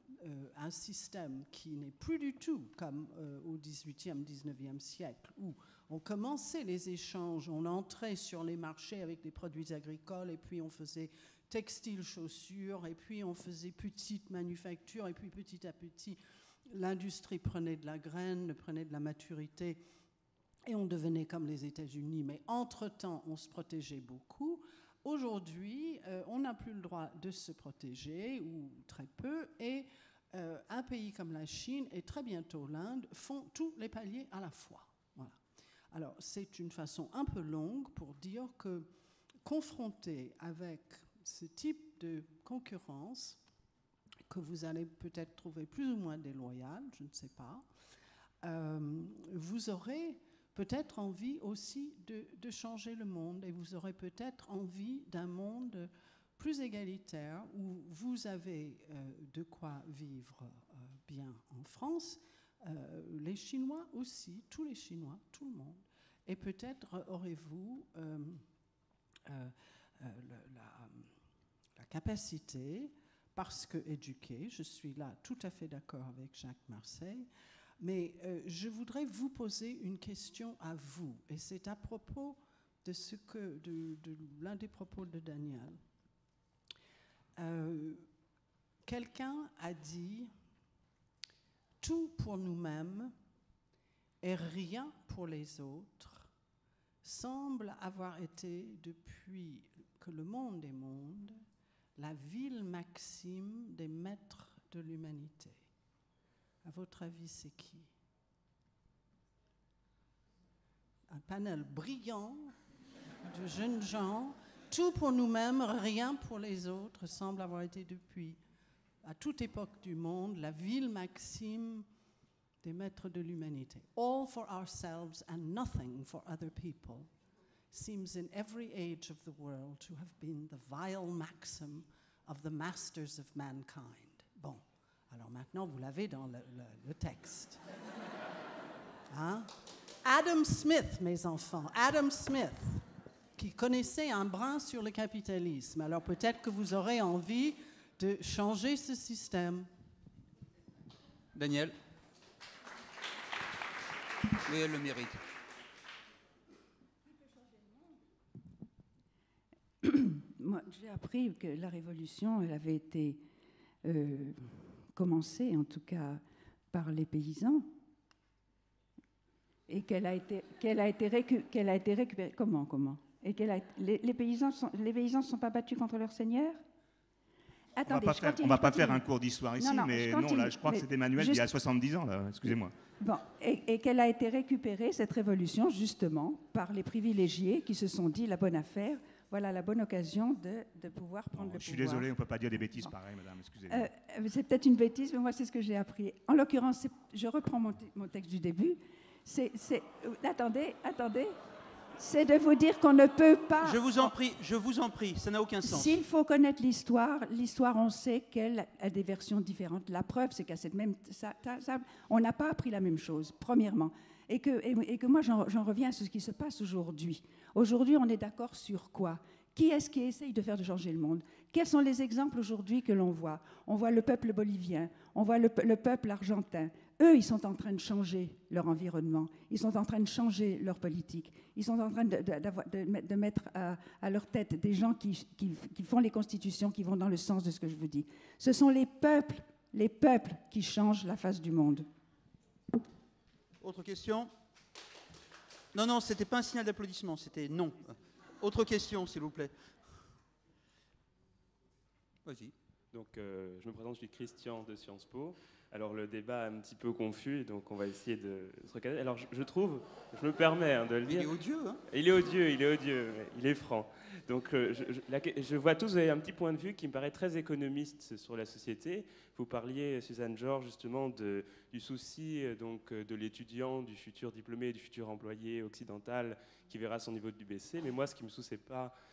un système qui n'est plus du tout comme au XVIIIe, XIXe siècle, où on commençait les échanges, on entrait sur les marchés avec des produits agricoles, et puis on faisait textile, chaussures, et puis on faisait petite manufacture, et puis petit à petit, l'industrie prenait de la graine, prenait de la maturité, et on devenait comme les États-Unis. Mais entre-temps, on se protégeait beaucoup. Aujourd'hui, on n'a plus le droit de se protéger, ou très peu, et un pays comme la Chine et très bientôt l'Inde font tous les paliers à la fois. Voilà. Alors, c'est une façon un peu longue pour dire que, confronté avec ce type de concurrence, que vous allez peut-être trouver plus ou moins déloyale, je ne sais pas, vous aurez peut-être envie aussi de changer le monde, et vous aurez peut-être envie d'un monde plus égalitaire, où vous avez de quoi vivre bien en France, les Chinois aussi, tous les Chinois, tout le monde. Et peut-être aurez-vous la capacité, parce que éduqué, je suis là tout à fait d'accord avec Jacques Marseille, mais je voudrais vous poser une question à vous, et c'est à propos de l'un des propos de Daniel. Quelqu'un a dit « Tout pour nous-mêmes et rien pour les autres semble avoir été, depuis que le monde est monde, la ville maxime des maîtres de l'humanité. » À votre avis, c'est qui? Un panel brillant de jeunes gens, tout pour nous-mêmes, rien pour les autres, semble avoir été depuis, à toute époque du monde, la ville maxime des maîtres de l'humanité. All for ourselves and nothing for other people seems in every age of the world to have been the vile maxim of the masters of mankind. Bon, alors maintenant vous l'avez dans le texte. Hein? Adam Smith, mes enfants, Adam Smith, qui connaissait un brin sur le capitalisme. Alors peut-être que vous aurez envie de changer ce système. Daniel. Oui, elle le mérite. Moi, j'ai appris que la révolution, elle avait été commencée, en tout cas, par les paysans, et qu'elle a été récupérée. Comment Et les paysans ne sont pas battus contre leur seigneur? Attendez, on ne va pas faire un cours d'histoire ici, mais non, là, je crois que c'est Emmanuel il y a 70 ans, là, excusez-moi. Bon, et qu'elle a été récupérée, cette révolution, justement, par les privilégiés qui se sont dit la bonne affaire, voilà la bonne occasion de pouvoir prendre le pouvoir. Je suis désolé, on ne peut pas dire des bêtises pareilles, madame, excusez-moi. C'est peut-être une bêtise, mais moi, c'est ce que j'ai appris. En l'occurrence, je reprends mon texte du début. Attendez. C'est de vous dire qu'on ne peut pas... Je vous en prie, ça n'a aucun sens. S'il faut connaître l'histoire, on sait qu'elle a des versions différentes. La preuve, c'est qu'à cette même table, on n'a pas appris la même chose, premièrement. Et que moi, j'en reviens à ce qui se passe aujourd'hui. Aujourd'hui, on est d'accord sur quoi? Qui est-ce qui essaye de faire changer le monde? Quels sont les exemples aujourd'hui que l'on voit? On voit le peuple bolivien, on voit le peuple argentin. Eux, ils sont en train de changer leur environnement, ils sont en train de changer leur politique, ils sont en train de mettre à leur tête des gens qui font les constitutions, qui vont dans le sens de ce que je vous dis. Ce sont les peuples qui changent la face du monde. Autre question? Non, ce n'était pas un signal d'applaudissement, c'était non. Autre question, s'il vous plaît. Vas-y. Donc, je me présente, je suis Christian de Sciences Po. Alors, le débat est un petit peu confus, donc on va essayer de se recaser. Alors, je trouve, je me permets de le dire... Il est odieux, hein? Il est odieux, il est franc. Donc, je vois tous, vous avez un petit point de vue qui me paraît très économiste sur la société. Vous parliez, Suzanne Georges, justement, du souci de l'étudiant, du futur diplômé, du futur employé occidental qui verra son niveau de vie baisser. Mais moi, ce qui me soucie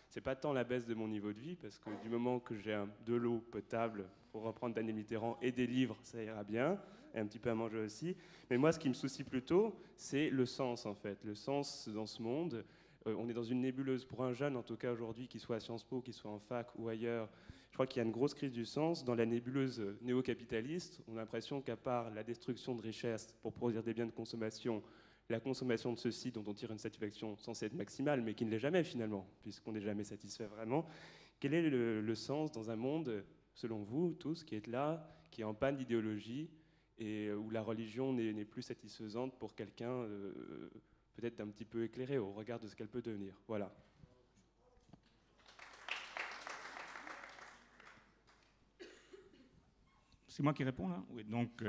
c'est pas tant la baisse de mon niveau de vie, parce que du moment que j'ai de l'eau potable, pour reprendre Daniel Mitterrand, et des livres, ça ira bien, et un petit peu à manger aussi. Mais moi, ce qui me soucie plutôt, c'est le sens, en fait. Le sens dans ce monde. On est dans une nébuleuse. Pour un jeune, en tout cas aujourd'hui, qu'il soit à Sciences Po, qu'il soit en fac ou ailleurs, je crois qu'il y a une grosse crise du sens. Dans la nébuleuse néo-capitaliste, on a l'impression qu'à part la destruction de richesses pour produire des biens de consommation, la consommation de ceux-ci dont on tire une satisfaction censée être maximale, mais qui ne l'est jamais finalement, puisqu'on n'est jamais satisfait vraiment. Quel est le sens dans un monde, selon vous tous, qui est là, qui est en panne d'idéologie, et où la religion n'est plus satisfaisante pour quelqu'un peut-être d'un petit peu éclairé au regard de ce qu'elle peut devenir? Voilà. C'est moi qui réponds là? Oui, donc...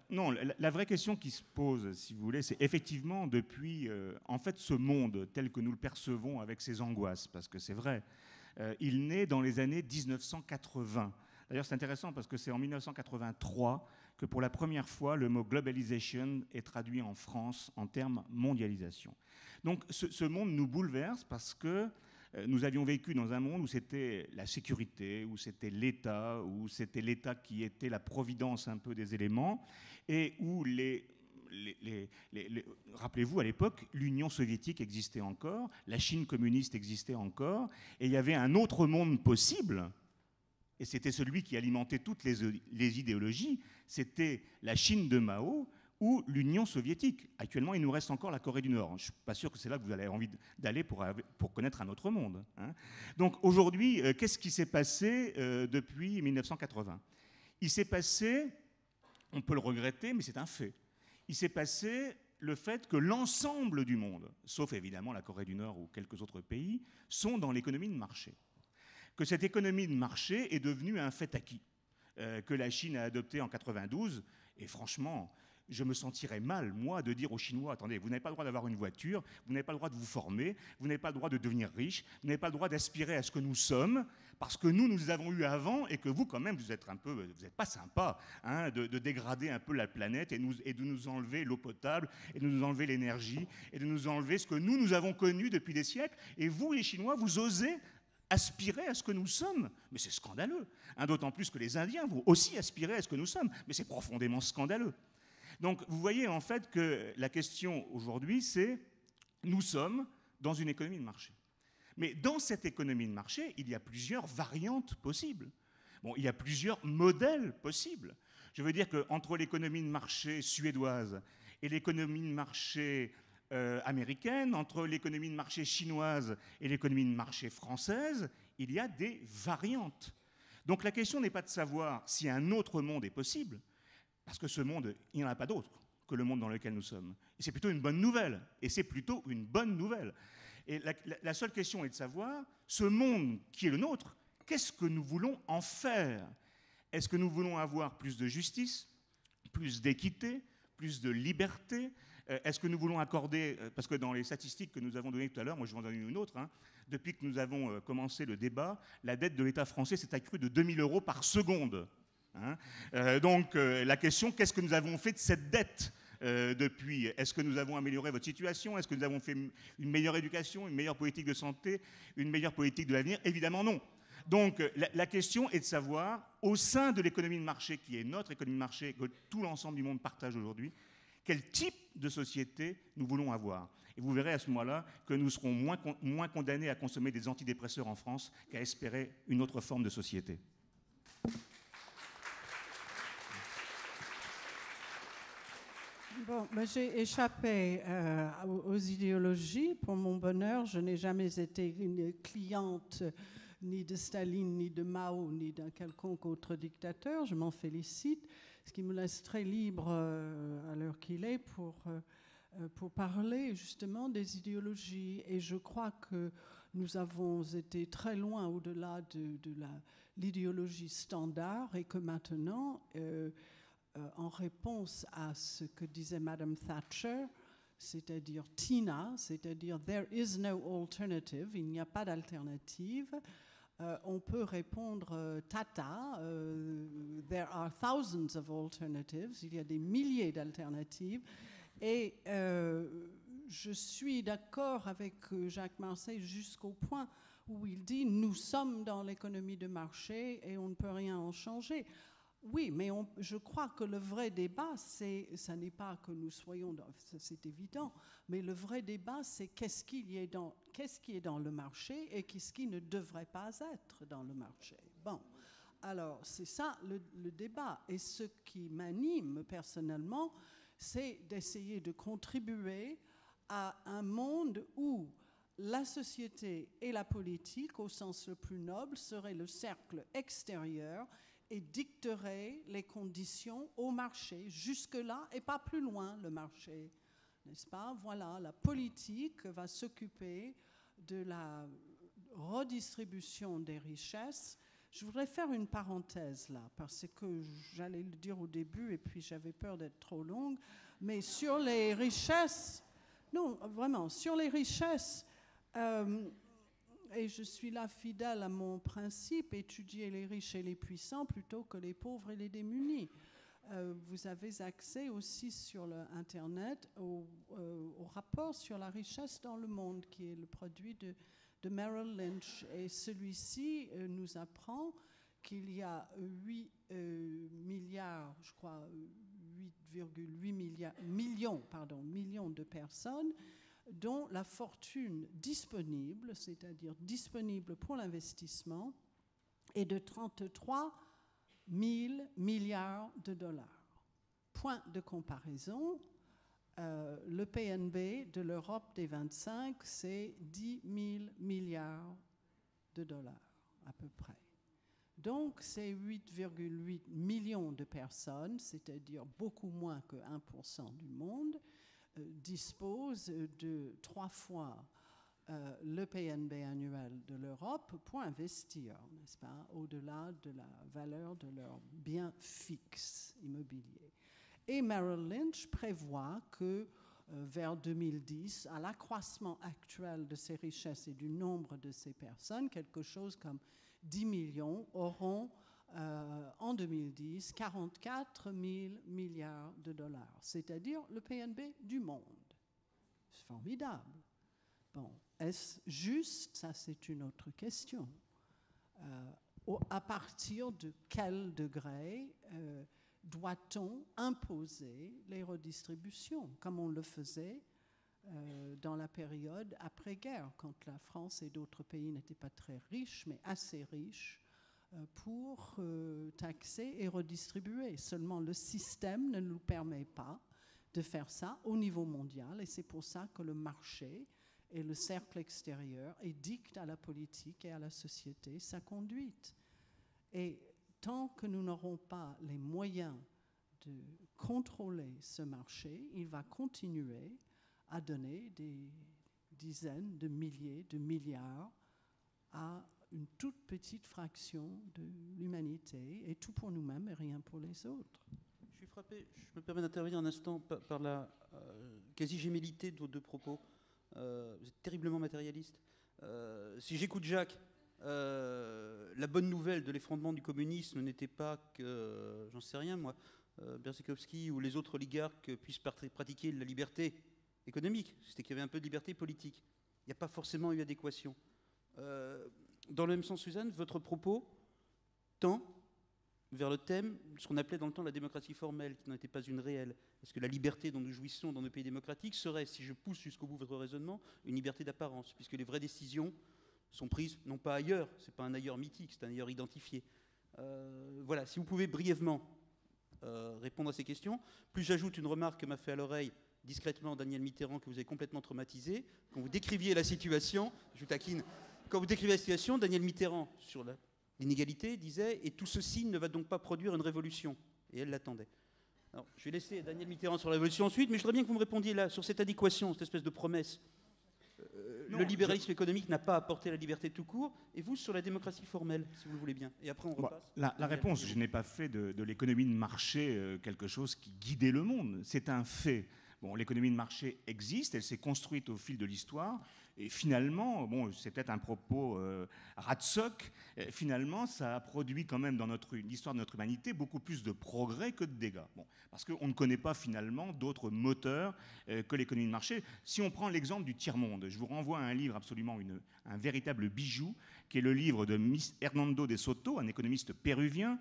non, la vraie question qui se pose, si vous voulez, c'est effectivement depuis, en fait, ce monde tel que nous le percevons avec ses angoisses, parce que c'est vrai, il naît dans les années 1980. D'ailleurs, c'est intéressant parce que c'est en 1983 que pour la première fois, le mot « globalization » est traduit en France en termes « mondialisation ». Donc, ce monde nous bouleverse parce que nous avions vécu dans un monde où c'était la sécurité, où c'était l'État qui était la providence un peu des éléments, et où rappelez-vous, à l'époque, l'Union soviétique existait encore, la Chine communiste existait encore, et il y avait un autre monde possible, et c'était celui qui alimentait toutes les idéologies, c'était la Chine de Mao, ou l'Union soviétique. Actuellement, il nous reste encore la Corée du Nord. Je ne suis pas sûr que c'est là que vous avez envie d'aller pour connaître un autre monde. Hein. Donc aujourd'hui, qu'est-ce qui s'est passé depuis 1980 ? Il s'est passé, on peut le regretter, mais c'est un fait, il s'est passé le fait que l'ensemble du monde, sauf évidemment la Corée du Nord ou quelques autres pays, sont dans l'économie de marché. Que cette économie de marché est devenue un fait acquis, que la Chine a adopté en 92, et franchement... je me sentirais mal, moi, de dire aux Chinois, attendez, vous n'avez pas le droit d'avoir une voiture, vous n'avez pas le droit de vous former, vous n'avez pas le droit de devenir riche, vous n'avez pas le droit d'aspirer à ce que nous sommes, parce que nous avons eu avant, et que vous, quand même, vous n'êtes pas sympa, hein, de dégrader un peu la planète et de nous enlever l'eau potable, et de nous enlever l'énergie, et de nous enlever ce que nous avons connu depuis des siècles. Et vous, les Chinois, vous osez aspirer à ce que nous sommes. Mais c'est scandaleux. Hein, d'autant plus que les Indiens vont aussi aspirer à ce que nous sommes. Mais c'est profondément scandaleux. Donc, vous voyez en fait que la question aujourd'hui, c'est nous sommes dans une économie de marché. Mais dans cette économie de marché, il y a plusieurs variantes possibles. Bon, il y a plusieurs modèles possibles. Je veux dire qu'entre l'économie de marché suédoise et l'économie de marché américaine, entre l'économie de marché chinoise et l'économie de marché française, il y a des variantes. Donc la question n'est pas de savoir si un autre monde est possible, parce que ce monde, il n'y en a pas d'autre que le monde dans lequel nous sommes. Et c'est plutôt une bonne nouvelle. Et c'est plutôt une bonne nouvelle. Et la seule question est de savoir, ce monde qui est le nôtre, qu'est-ce que nous voulons en faire? Est-ce que nous voulons avoir plus de justice, plus d'équité, plus de liberté? Est-ce que nous voulons accorder, parce que dans les statistiques que nous avons données tout à l'heure, moi je vais en donner une autre, hein, depuis que nous avons commencé le débat, la dette de l'État français s'est accrue de 2 000 € par seconde. Hein. Donc la question, qu'est-ce que nous avons fait de cette dette depuis? Est-ce que nous avons amélioré votre situation? Est-ce que nous avons fait une meilleure éducation, une meilleure politique de santé, une meilleure politique de l'avenir? Évidemment non. Donc la question est de savoir, au sein de l'économie de marché, qui est notre économie de marché, que tout l'ensemble du monde partage aujourd'hui, quel type de société nous voulons avoir. Et vous verrez à ce moment-là que nous serons moins condamnés à consommer des antidépresseurs en France qu'à espérer une autre forme de société. Bon, ben j'ai échappé aux idéologies. Pour mon bonheur, je n'ai jamais été une cliente ni de Staline, ni de Mao, ni d'un quelconque autre dictateur. Je m'en félicite, ce qui me laisse très libre à l'heure qu'il est pour parler justement des idéologies. Et je crois que nous avons été très loin au-delà de l'idéologie standard et que maintenant, en réponse à ce que disait Madame Thatcher, c'est-à-dire Tina, c'est-à-dire there is no alternative, il n'y a pas d'alternative, on peut répondre Tata, there are thousands of alternatives, il y a des milliers d'alternatives, et je suis d'accord avec Jacques Marseille jusqu'au point où il dit nous sommes dans l'économie de marché et on ne peut rien en changer. Oui, mais je crois que le vrai débat, ça n'est pas que nous soyons dans, c'est évident, mais le vrai débat, c'est qu'est-ce qui est dans le marché et qu'est-ce qui ne devrait pas être dans le marché. Bon, alors c'est ça le débat. Et ce qui m'anime personnellement, c'est d'essayer de contribuer à un monde où la société et la politique, au sens le plus noble, seraient le cercle extérieur et dicterait les conditions au marché, jusque-là et pas plus loin le marché, n'est-ce pas? Voilà, la politique va s'occuper de la redistribution des richesses. Je voudrais faire une parenthèse là, parce que j'allais le dire au début et puis j'avais peur d'être trop longue, mais sur les richesses, non, vraiment, sur les richesses, et je suis là fidèle à mon principe, étudier les riches et les puissants plutôt que les pauvres et les démunis. Vous avez accès aussi sur Internet au rapport sur la richesse dans le monde, qui est le produit de Merrill Lynch. Et celui-ci nous apprend qu'il y a 8 milliards, je crois, 8,8 millions de personnes dont la fortune disponible, c'est-à-dire disponible pour l'investissement, est de 33 000 milliards de dollars. Point de comparaison, le PNB de l'Europe des 25, c'est 10 000 milliards de dollars à peu près. Donc, ces 8,8 millions de personnes, c'est-à-dire beaucoup moins que 1% du monde, dispose de 3 fois le PNB annuel de l'Europe pour investir, n'est-ce pas, au-delà de la valeur de leurs biens fixes immobiliers. Et Merrill Lynch prévoit que vers 2010, à l'accroissement actuel de ces richesses et du nombre de ces personnes, quelque chose comme 10 millions auront en 2010 44 000 milliards de dollars, c'est-à-dire le PNB du monde. C'est formidable. Bon, est-ce juste? Ça, c'est une autre question. À partir de quel degré doit-on imposer les redistributions, comme on le faisait dans la période après-guerre, quand la France et d'autres pays n'étaient pas très riches, mais assez riches, pour taxer et redistribuer. Seulement, le système ne nous permet pas de faire ça au niveau mondial, et c'est pour ça que le marché et le cercle extérieur dictent à la politique et à la société sa conduite. Et tant que nous n'aurons pas les moyens de contrôler ce marché, il va continuer à donner des dizaines de milliers de milliards à une toute petite fraction de l'humanité, et tout pour nous-mêmes et rien pour les autres. Je suis frappé, je me permets d'intervenir un instant par la quasi-gémellité de vos deux propos. Vous êtes terriblement matérialiste. Si j'écoute Jacques, la bonne nouvelle de l'effondrement du communisme n'était pas que, j'en sais rien moi, Berezovsky ou les autres oligarques puissent pratiquer la liberté économique, c'était qu'il y avait un peu de liberté politique. Il n'y a pas forcément eu adéquation. Dans le même sens, Suzanne, votre propos tend vers le thème, ce qu'on appelait dans le temps la démocratie formelle, qui n'en était pas une réelle. Est-ce que la liberté dont nous jouissons dans nos pays démocratiques serait, si je pousse jusqu'au bout votre raisonnement, une liberté d'apparence, puisque les vraies décisions sont prises non pas ailleurs, c'est pas un ailleurs mythique, c'est un ailleurs identifié. Voilà, si vous pouvez brièvement répondre à ces questions. Plus j'ajoute une remarque que m'a fait à l'oreille discrètement Daniel Mitterrand, que vous avez complètement traumatisé. Quand vous décriviez la situation, je vous taquine, quand vous décriviez la situation, Daniel Mitterrand, sur l'inégalité, disait « Et tout ceci ne va donc pas produire une révolution ». Et elle l'attendait. Alors, je vais laisser Daniel Mitterrand sur la révolution ensuite, mais je voudrais bien que vous me répondiez là, sur cette adéquation, cette espèce de promesse. Le libéralisme économique n'a pas apporté la liberté tout court, et vous sur la démocratie formelle, si vous le voulez bien. Et après on repasse. La réponse, je n'ai pas fait de l'économie de marché quelque chose qui guidait le monde. C'est un fait. Bon, l'économie de marché existe, elle s'est construite au fil de l'histoire, et finalement, bon, c'est peut-être un propos ratsoc, finalement, ça a produit quand même dans l'histoire de notre humanité beaucoup plus de progrès que de dégâts. Bon, parce qu'on ne connaît pas finalement d'autres moteurs que l'économie de marché. Si on prend l'exemple du tiers-monde, je vous renvoie à un livre absolument, un véritable bijou, qui est le livre de Hernando de Soto, un économiste péruvien,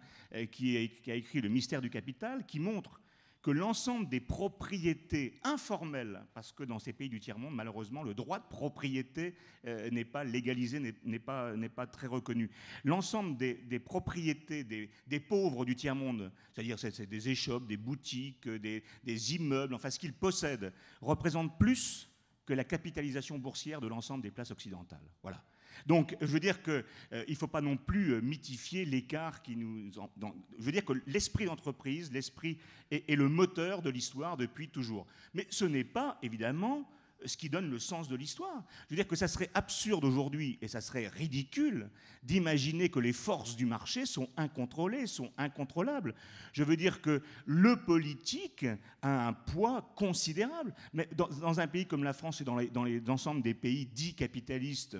qui a écrit Le mystère du capital, qui montre que l'ensemble des propriétés informelles, parce que dans ces pays du tiers-monde, malheureusement, le droit de propriété n'est pas légalisé, n'est pas très reconnu. L'ensemble des propriétés des pauvres du tiers-monde, c'est-à-dire c'est des échoppes, des boutiques, des immeubles, enfin ce qu'ils possèdent, représente plus que la capitalisation boursière de l'ensemble des places occidentales. Voilà. Donc, je veux dire qu'il ne faut pas non plus mythifier l'écart qui nous... je veux dire que l'esprit d'entreprise, l'esprit est le moteur de l'histoire depuis toujours. Mais ce n'est pas, évidemment, ce qui donne le sens de l'histoire. Je veux dire que ça serait absurde aujourd'hui, et ça serait ridicule, d'imaginer que les forces du marché sont incontrôlées, sont incontrôlables. Je veux dire que le politique a un poids considérable. Mais dans un pays comme la France et dans l'ensemble des pays dits capitalistes,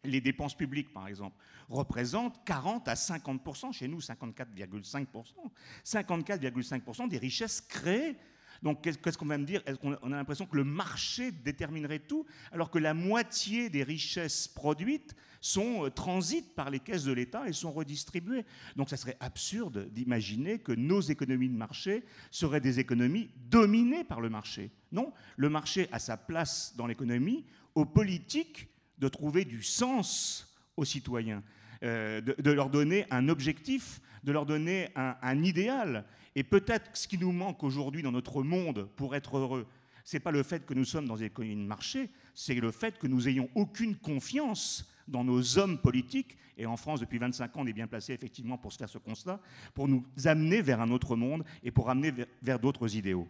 les dépenses publiques, par exemple, représentent 40 à 50%, chez nous 54,5%, 54,5% des richesses créées. Donc qu'est-ce qu'on va me dire? On a l'impression que le marché déterminerait tout, alors que la moitié des richesses produites transitent par les caisses de l'État et sont redistribuées. Donc ça serait absurde d'imaginer que nos économies de marché seraient des économies dominées par le marché. Non, le marché a sa place dans l'économie, aux politiques de trouver du sens aux citoyens, de leur donner un objectif, de leur donner un idéal. Et peut-être ce qui nous manque aujourd'hui dans notre monde pour être heureux, ce n'est pas le fait que nous sommes dans une économie de marché, c'est le fait que nous n'ayons aucune confiance dans nos hommes politiques. Et en France, depuis 25 ans, on est bien placé effectivement pour se faire ce constat, pour nous amener vers un autre monde et pour amener vers d'autres idéaux.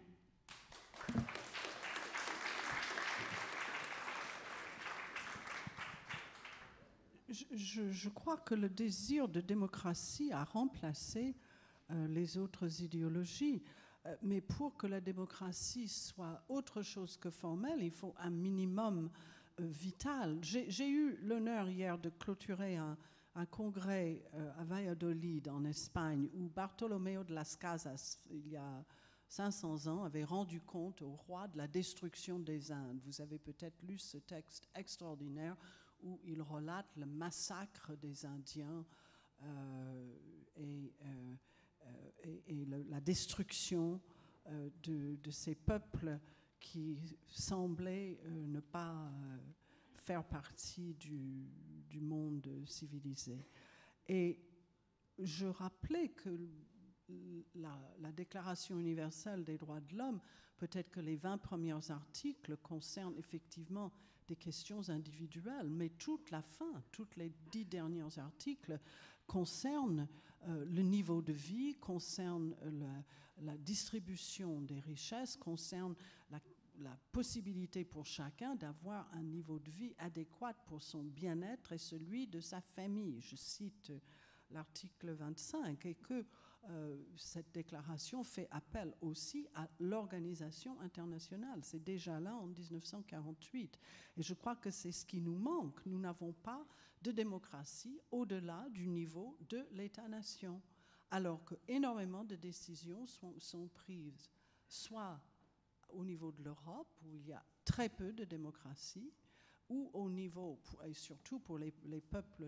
Je crois que le désir de démocratie a remplacé les autres idéologies. Mais pour que la démocratie soit autre chose que formelle, il faut un minimum vital. J'ai eu l'honneur hier de clôturer un congrès à Valladolid, en Espagne, où Bartolomeo de las Casas, il y a 500 ans, avait rendu compte au roi de la destruction des Indes. Vous avez peut-être lu ce texte extraordinaire où il relate le massacre des Indiens et la destruction de ces peuples qui semblaient ne pas faire partie du monde civilisé. Et je rappelais que la Déclaration universelle des droits de l'homme, peut-être que les 20 premiers articles concernent effectivement des questions individuelles, mais toute la fin, tous les 10 derniers articles concernent le niveau de vie, concernent la distribution des richesses, concernent la possibilité pour chacun d'avoir un niveau de vie adéquat pour son bien-être et celui de sa famille. Je cite l'article 25, et que cette déclaration fait appel aussi à l'organisation internationale. C'est déjà là en 1948. Et je crois que c'est ce qui nous manque. Nous n'avons pas de démocratie au-delà du niveau de l'État-nation, alors qu'énormément de décisions sont prises, soit au niveau de l'Europe, où il y a très peu de démocratie, ou au niveau, et surtout pour les peuples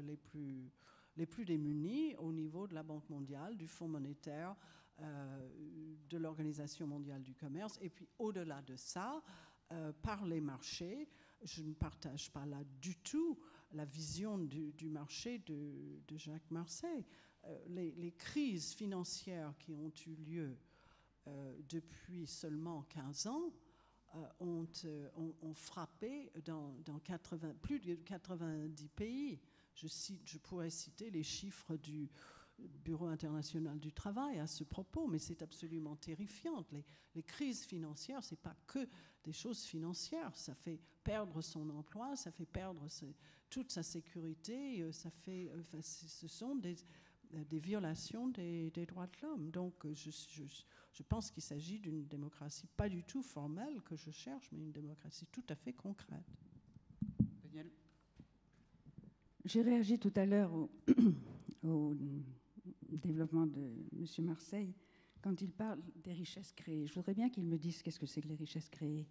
les plus démunis, au niveau de la Banque mondiale, du Fonds monétaire, de l'Organisation mondiale du commerce, et puis au-delà de ça, par les marchés. Je ne partage pas là du tout la vision du marché de Jacques Marseille. Les crises financières qui ont eu lieu depuis seulement 15 ans ont frappé dans plus de 90 pays. Je pourrais citer les chiffres du Bureau international du travail à ce propos, mais c'est absolument terrifiant. Les crises financières, ce n'est pas que des choses financières. Ça fait perdre son emploi, ça fait perdre toute sa sécurité, ce sont des violations des droits de l'homme. Donc je pense qu'il s'agit d'une démocratie pas du tout formelle que je cherche, mais une démocratie tout à fait concrète. Daniel ? J'ai réagi tout à l'heure au développement de M. Marseille quand il parle des richesses créées. Je voudrais bien qu'il me dise qu'est-ce que c'est que les richesses créées.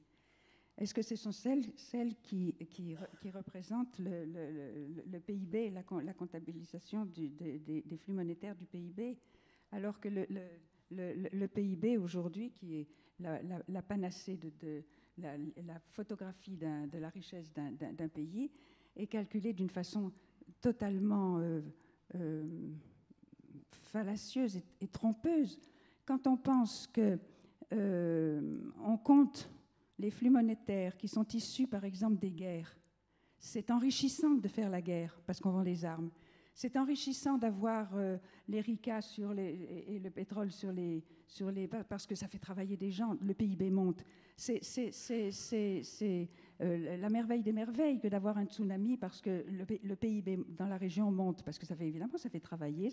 Est-ce que ce sont celles qui représentent le PIB, la comptabilisation des flux monétaires du PIB, alors que le PIB aujourd'hui, qui est la panacée de la photographie de la richesse d'un pays, est calculé d'une façon totalement fallacieuse et trompeuse. Quand on pense qu'on compte les flux monétaires qui sont issus, par exemple, des guerres, c'est enrichissant de faire la guerre parce qu'on vend les armes. C'est enrichissant d'avoir les ricas et le pétrole parce que ça fait travailler des gens, le PIB monte. C'est la merveille des merveilles que d'avoir un tsunami parce que le PIB dans la région monte, parce que ça fait travailler,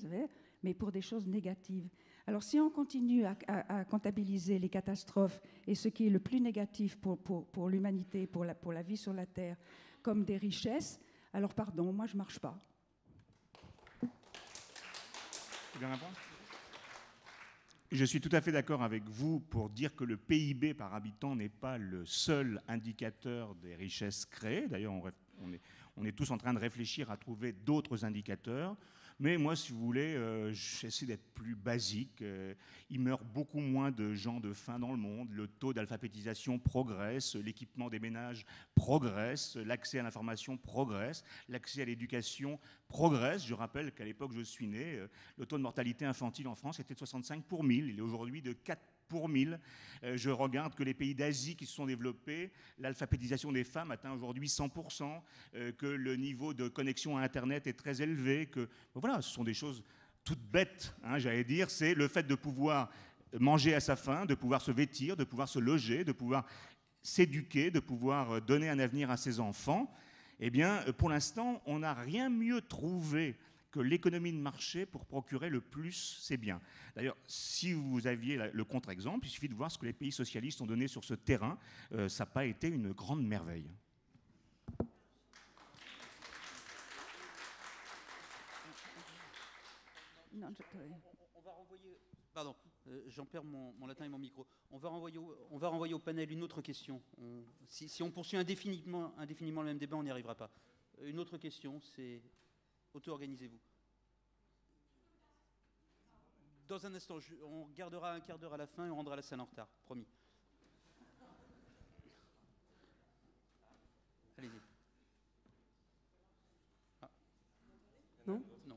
mais pour des choses négatives. Alors si on continue à comptabiliser les catastrophes et ce qui est le plus négatif pour l'humanité, pour la vie sur la Terre, comme des richesses, alors pardon, moi je ne marche pas. Je suis tout à fait d'accord avec vous pour dire que le PIB par habitant n'est pas le seul indicateur des richesses créées. D'ailleurs, on est tous en train de réfléchir à trouver d'autres indicateurs. Mais moi, si vous voulez, j'essaie d'être plus basique. Il meurt beaucoup moins de gens de faim dans le monde. Le taux d'alphabétisation progresse. L'équipement des ménages progresse. L'accès à l'information progresse. L'accès à l'éducation progresse. Je rappelle qu'à l'époque où je suis né, le taux de mortalité infantile en France était de 65 pour 1000. Il est aujourd'hui de 4 pour 1000. Je regarde que les pays d'Asie qui se sont développés, l'alphabétisation des femmes atteint aujourd'hui 100%, que le niveau de connexion à Internet est très élevé, que voilà, ce sont des choses toutes bêtes, hein, j'allais dire. C'est le fait de pouvoir manger à sa faim, de pouvoir se vêtir, de pouvoir se loger, de pouvoir s'éduquer, de pouvoir donner un avenir à ses enfants. Eh bien, pour l'instant, on n'a rien mieux trouvé que l'économie de marché pour procurer le plus ses biens. D'ailleurs, si vous aviez le contre-exemple, il suffit de voir ce que les pays socialistes ont donné sur ce terrain. Ça n'a pas été une grande merveille. Non, On va renvoyer... Pardon, j'en perds mon latin et mon micro. On va renvoyer au panel une autre question. Si on poursuit indéfiniment le même débat, on n'y arrivera pas. Une autre question, c'est... Auto-organisez-vous. Dans un instant, on gardera un quart d'heure à la fin et on rendra la salle en retard, promis. Allez-y. Ah. Non ? Non.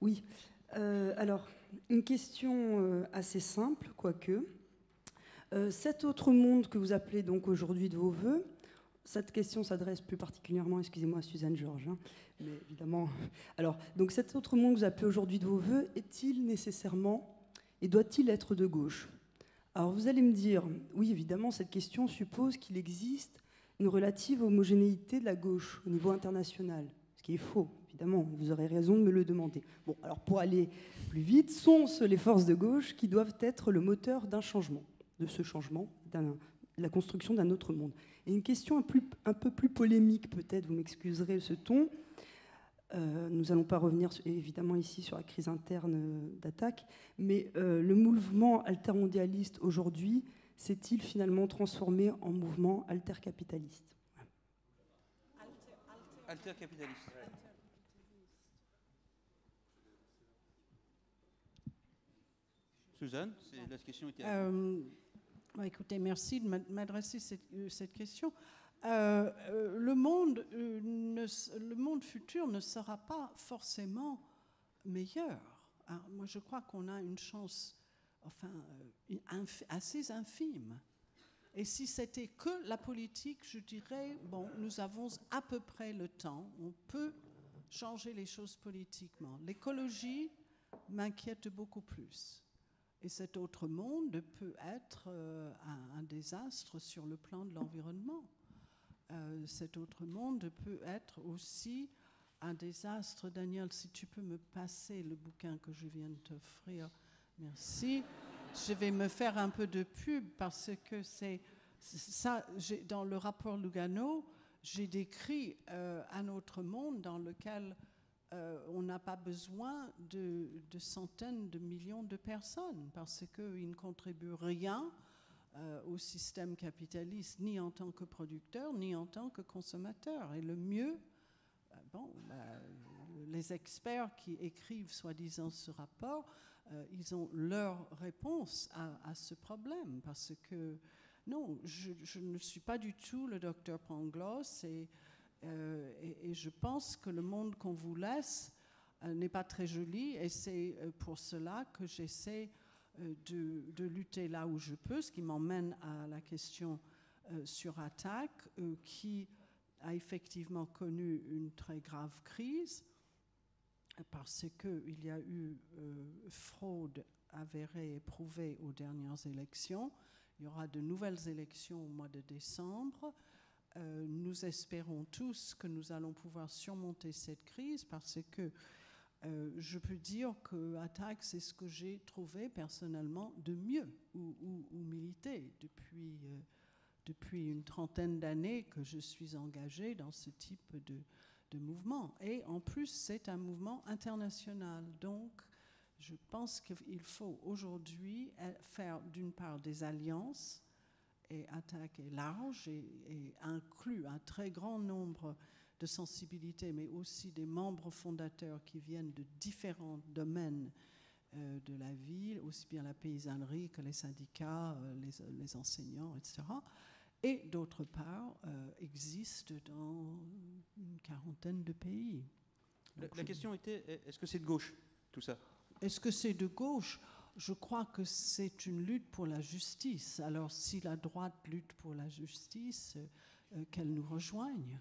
Oui. Alors, une question assez simple, quoique. Cet autre monde que vous appelez donc aujourd'hui de vos voeux, cette question s'adresse plus particulièrement, excusez-moi, à Suzanne Georges, hein, mais évidemment. Alors, donc cet autre monde que vous appelez aujourd'hui de vos voeux, est-il nécessairement et doit-il être de gauche ? Alors, vous allez me dire, oui, évidemment, cette question suppose qu'il existe une relative homogénéité de la gauche au niveau international, ce qui est faux. Évidemment, vous aurez raison de me le demander. Bon, alors pour aller plus vite, sont-ce les forces de gauche qui doivent être le moteur d'un changement, de ce changement, de la construction d'un autre monde ? Et une question un peu plus polémique, peut-être, vous m'excuserez ce ton. Nous n'allons pas revenir évidemment ici sur la crise interne d'Attac, mais le mouvement altermondialiste aujourd'hui s'est-il finalement transformé en mouvement altercapitaliste ? Altercapitaliste. Suzanne, la question était à vous. Écoutez, merci de m'adresser cette question. Le monde futur ne sera pas forcément meilleur. Hein. Moi, je crois qu'on a une chance, assez infime. Et si c'était que la politique, je dirais, bon, nous avons à peu près le temps. On peut changer les choses politiquement. L'écologie m'inquiète beaucoup plus. Et cet autre monde peut être un désastre sur le plan de l'environnement. Cet autre monde peut être aussi un désastre. Daniel, si tu peux me passer le bouquin que je viens de t'offrir, merci. Je vais me faire un peu de pub parce que c'est ça. Dans le rapport Lugano, j'ai décrit un autre monde dans lequel on n'a pas besoin de centaines de millions de personnes parce qu'ils ne contribuent rien au système capitaliste, ni en tant que producteur, ni en tant que consommateur. Et le mieux, les experts qui écrivent soi-disant ce rapport, ils ont leur réponse à ce problème. Parce que, non, je ne suis pas du tout le docteur Pangloss et je pense que le monde qu'on vous laisse n'est pas très joli et c'est pour cela que j'essaie de lutter là où je peux, ce qui m'emmène à la question sur Attac, qui a effectivement connu une très grave crise parce qu'il y a eu fraude avérée et prouvée aux dernières élections. Il y aura de nouvelles élections au mois de décembre. Nous espérons tous que nous allons pouvoir surmonter cette crise parce que je peux dire que Attac, c'est ce que j'ai trouvé personnellement de mieux ou milité depuis une trentaine d'années que je suis engagée dans ce type de mouvement. Et en plus, c'est un mouvement international. Donc, je pense qu'il faut aujourd'hui faire d'une part des alliances, et Attac est large et inclut un très grand nombre de sensibilités, mais aussi des membres fondateurs qui viennent de différents domaines de la vie, aussi bien la paysannerie que les syndicats, les enseignants, etc. Et d'autre part, existent dans une quarantaine de pays. La question était, est-ce que c'est de gauche, tout ça ? Est-ce que c'est de gauche ? Je crois que c'est une lutte pour la justice. Alors, si la droite lutte pour la justice, qu'elle nous rejoigne.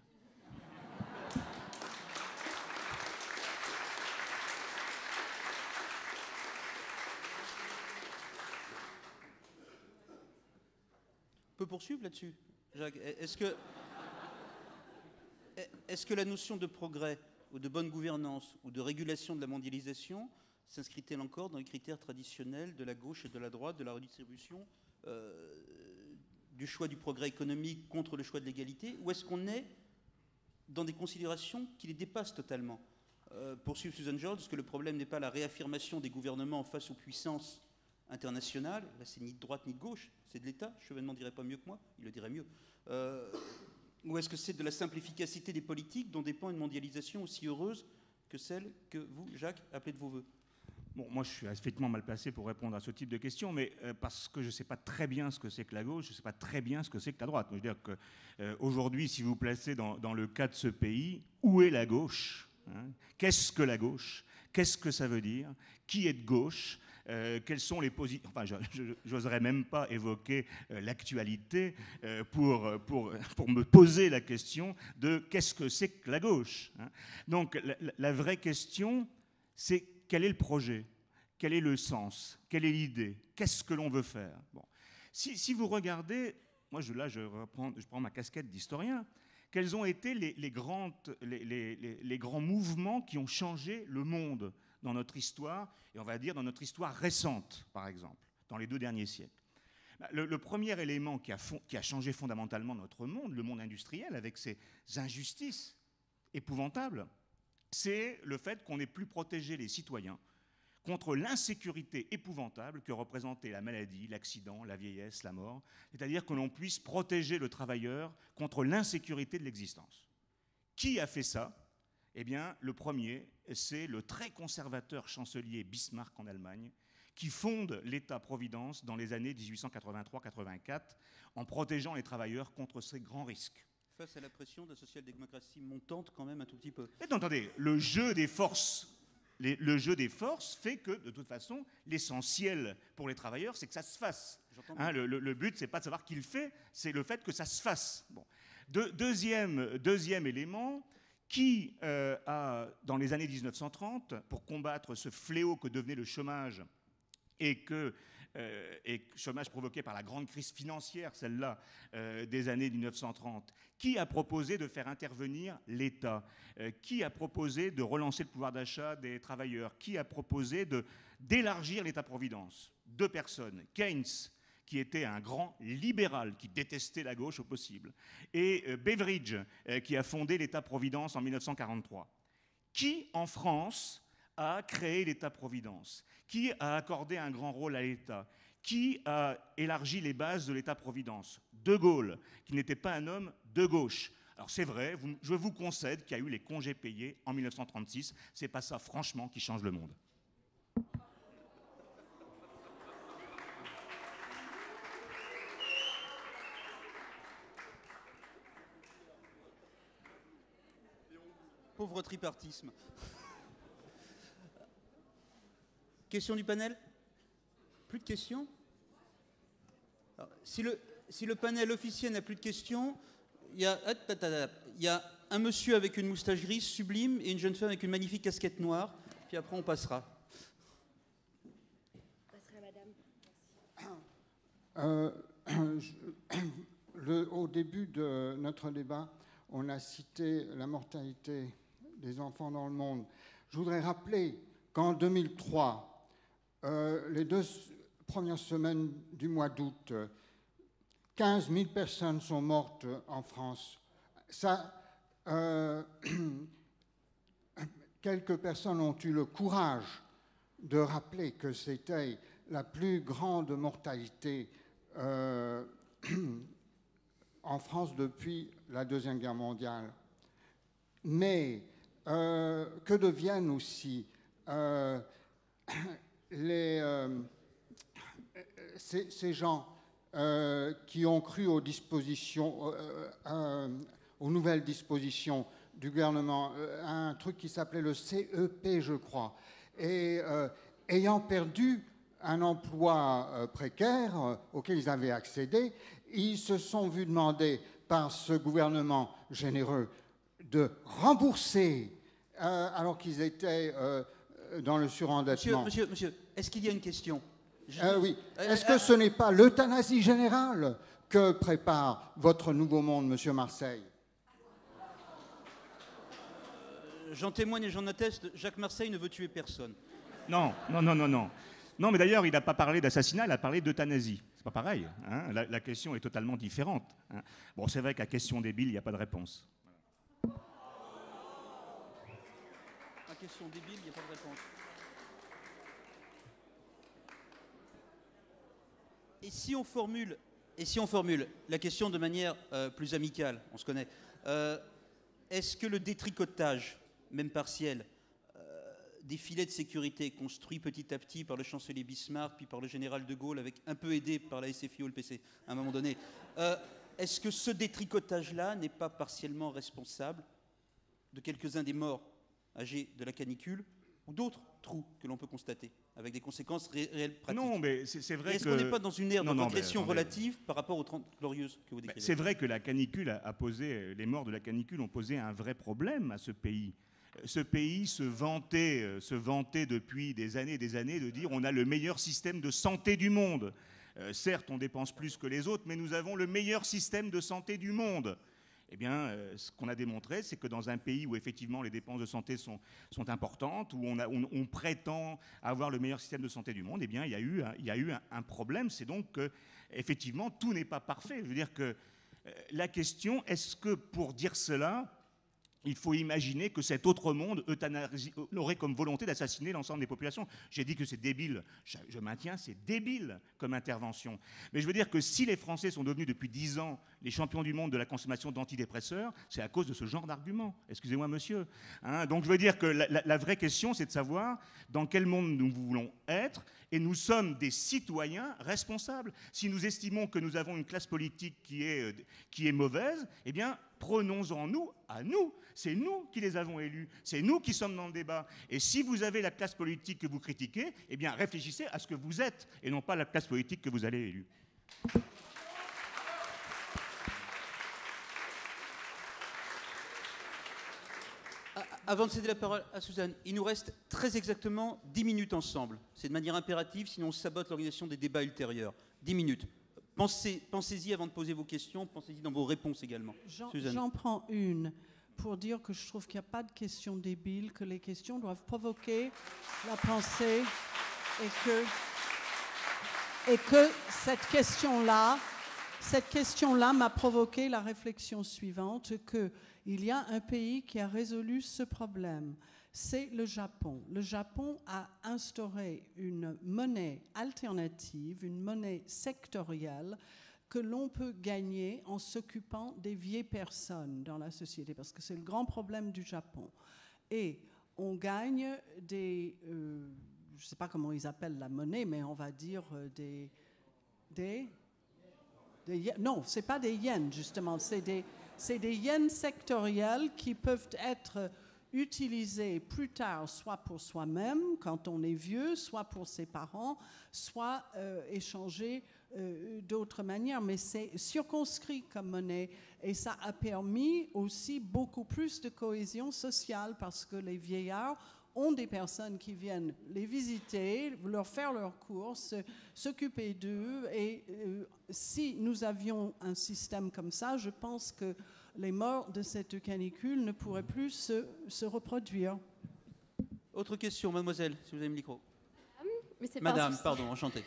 On peut poursuivre là-dessus, Jacques. Est-ce que la notion de progrès ou de bonne gouvernance ou de régulation de la mondialisation s'inscrit-elle encore dans les critères traditionnels de la gauche et de la droite, de la redistribution, du choix du progrès économique contre le choix de l'égalité, ou est-ce qu'on est dans des considérations qui les dépassent totalement? Poursuivre Susan George, est-ce que le problème n'est pas la réaffirmation des gouvernements face aux puissances internationales? Là, c'est ni de droite ni de gauche, c'est de l'État. Chevènement ne dirait pas mieux que moi, il le dirait mieux. Ou est-ce que c'est de la simplificacité des politiques dont dépend une mondialisation aussi heureuse que celle que vous, Jacques, appelez de vos voeux? Bon, moi, je suis effectivement mal placé pour répondre à ce type de questions, mais parce que je ne sais pas très bien ce que c'est que la gauche, je ne sais pas très bien ce que c'est que la droite. Je veux dire qu'aujourd'hui, si vous vous placez dans le cas de ce pays, où est la gauche, hein? Qu'est-ce que la gauche? Qu'est-ce que ça veut dire? Qui est de gauche? Quelles sont les positions? Enfin, j'oserais même pas évoquer l'actualité pour me poser la question de qu'est-ce que c'est que la gauche, hein? Donc, la vraie question, c'est quel est le projet? Quel est le sens? Quelle est l'idée? Qu'est-ce que l'on veut faire? Bon. Si vous regardez, moi je prends ma casquette d'historien, quels ont été les grands mouvements qui ont changé le monde dans notre histoire, et on va dire dans notre histoire récente, par exemple, dans les 2 derniers siècles? Le premier élément qui a changé fondamentalement notre monde, le monde industriel, avec ses injustices épouvantables, c'est le fait qu'on n'ait plus protégé les citoyens contre l'insécurité épouvantable que représentait la maladie, l'accident, la vieillesse, la mort. C'est-à-dire que l'on puisse protéger le travailleur contre l'insécurité de l'existence. Qui a fait ça? Eh bien, le premier, c'est le très conservateur chancelier Bismarck en Allemagne, qui fonde l'État-providence dans les années 1883-84 en protégeant les travailleurs contre ces grands risques. Face à la pression de la social-démocratie montante, quand même un tout petit peu. Et attendez, le jeu des forces fait que, de toute façon, l'essentiel pour les travailleurs, c'est que ça se fasse. Hein, le but, c'est pas de savoir qui le fait, c'est le fait que ça se fasse. Bon. Deuxième élément, qui dans les années 1930, pour combattre ce fléau que devenait le chômage, et chômage provoqué par la grande crise financière, celle-là, des années 1930. Qui a proposé de faire intervenir l'État? Qui a proposé de relancer le pouvoir d'achat des travailleurs? Qui a proposé d'élargir l'État-providence? 2 personnes. Keynes, qui était un grand libéral, qui détestait la gauche au possible, et Beveridge, qui a fondé l'État-providence en 1943. Qui, en France, a créé l'État-providence? Qui a accordé un grand rôle à l'État? Qui a élargi les bases de l'État-providence? De Gaulle, qui n'était pas un homme de gauche. Alors c'est vrai, je vous concède qu'il y a eu les congés payés en 1936. C'est pas ça, franchement, qui change le monde. Pauvre tripartisme. Question du panel? Plus de questions? Alors, si le panel officiel n'a plus de questions, il y a un monsieur avec une moustache grise sublime et une jeune femme avec une magnifique casquette noire. Puis après, on passera. On passera à madame. Au début de notre débat, on a cité la mortalité des enfants dans le monde. Je voudrais rappeler qu'en 2003, les 2 premières semaines du mois d'août, 15 000 personnes sont mortes en France. Quelques personnes ont eu le courage de rappeler que c'était la plus grande mortalité en France depuis la Deuxième Guerre mondiale. Mais que deviennent aussi ces gens qui ont cru aux nouvelles dispositions du gouvernement, un truc qui s'appelait le CEP, je crois, et ayant perdu un emploi précaire auquel ils avaient accédé, ils se sont vus demander par ce gouvernement généreux de rembourser alors qu'ils étaient dans le surendettement. Monsieur, est-ce qu'il y a une question? Oui. Est-ce que ce n'est pas l'euthanasie générale que prépare votre nouveau monde, monsieur Marseille? J'en témoigne et j'en atteste, Jacques Marseille ne veut tuer personne. Non, non, non, non, non. Non, mais d'ailleurs, il n'a pas parlé d'assassinat, il a parlé d'euthanasie. C'est pas pareil. Hein, la question est totalement différente. Hein. Bon, c'est vrai qu'à question débile, il n'y a pas de réponse. À question débile, il n'y a pas de réponse. Et si on formule la question de manière plus amicale, on se connaît, est-ce que le détricotage, même partiel, des filets de sécurité construits petit à petit par le chancelier Bismarck, puis par le général de Gaulle, avec un peu aidé par la SFIO, le PC, à un moment donné, est-ce que ce détricotage-là n'est pas partiellement responsable de quelques-uns des morts âgés de la canicule ou d'autres trous que l'on peut constater, avec des conséquences réelles pratiques? Non, mais c'est vrai que... Est-ce qu'on n'est pas dans une ère de régression relative par rapport aux 30 glorieuses que vous décrivez? C'est vrai que la canicule a posé, les morts de la canicule ont posé un vrai problème à ce pays. Ce pays se vantait depuis des années de dire on a le meilleur système de santé du monde. Certes, on dépense plus que les autres, mais nous avons le meilleur système de santé du monde. Eh bien, ce qu'on a démontré, c'est que dans un pays où effectivement les dépenses de santé sont importantes, où on prétend avoir le meilleur système de santé du monde, eh bien, il y a eu un problème. C'est donc que, effectivement, tout n'est pas parfait. Je veux dire que la question, est-ce que pour dire cela, il faut imaginer que cet autre monde aurait comme volonté d'assassiner l'ensemble des populations? J'ai dit que c'est débile. Je maintiens, c'est débile comme intervention. Mais je veux dire que si les Français sont devenus depuis 10 ans les champions du monde de la consommation d'antidépresseurs, c'est à cause de ce genre d'argument. Excusez-moi, monsieur. Hein, donc je veux dire que la vraie question, c'est de savoir dans quel monde nous voulons être. Et nous sommes des citoyens responsables. Si nous estimons que nous avons une classe politique qui est mauvaise, eh bien, prenons-en nous à nous. C'est nous qui les avons élus. C'est nous qui sommes dans le débat. Et si vous avez la classe politique que vous critiquez, eh bien, réfléchissez à ce que vous êtes et non pas la classe politique que vous avez élue. Avant de céder la parole à Suzanne, il nous reste très exactement 10 minutes ensemble. C'est de manière impérative, sinon on sabote l'organisation des débats ultérieurs. 10 minutes. Pensez-y avant de poser vos questions, pensez-y dans vos réponses également. J'en prends une pour dire que je trouve qu'il n'y a pas de questions débiles, que les questions doivent provoquer la pensée et que cette question-là m'a provoqué la réflexion suivante, qu'il y a un pays qui a résolu ce problème. C'est le Japon. Le Japon a instauré une monnaie alternative, une monnaie sectorielle que l'on peut gagner en s'occupant des vieilles personnes dans la société, parce que c'est le grand problème du Japon. Et on gagne des... je ne sais pas comment ils appellent la monnaie, mais on va dire non, ce n'est pas des yens, justement. C'est des yens sectoriels qui peuvent être utilisés plus tard, soit pour soi-même, quand on est vieux, soit pour ses parents, soit échangés d'autres manières. Mais c'est circonscrit comme monnaie. Et ça a permis aussi beaucoup plus de cohésion sociale, parce que les vieillards ont des personnes qui viennent les visiter, leur faire leurs courses, s'occuper d'eux. Et si nous avions un système comme ça, je pense que les morts de cette canicule ne pourraient plus se reproduire. Autre question, mademoiselle, si vous avez le micro. Mais c'est Madame, pardon, enchantée.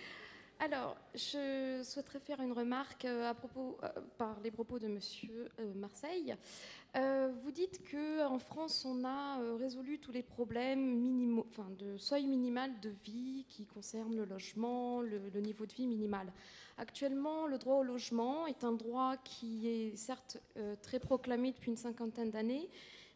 Alors, je souhaiterais faire une remarque par les propos de monsieur Marseille. Vous dites qu'en France, on a résolu tous les problèmes de seuil minimal de vie qui concernent le logement, le niveau de vie minimal. Actuellement, le droit au logement est un droit qui est certes très proclamé depuis une cinquantaine d'années,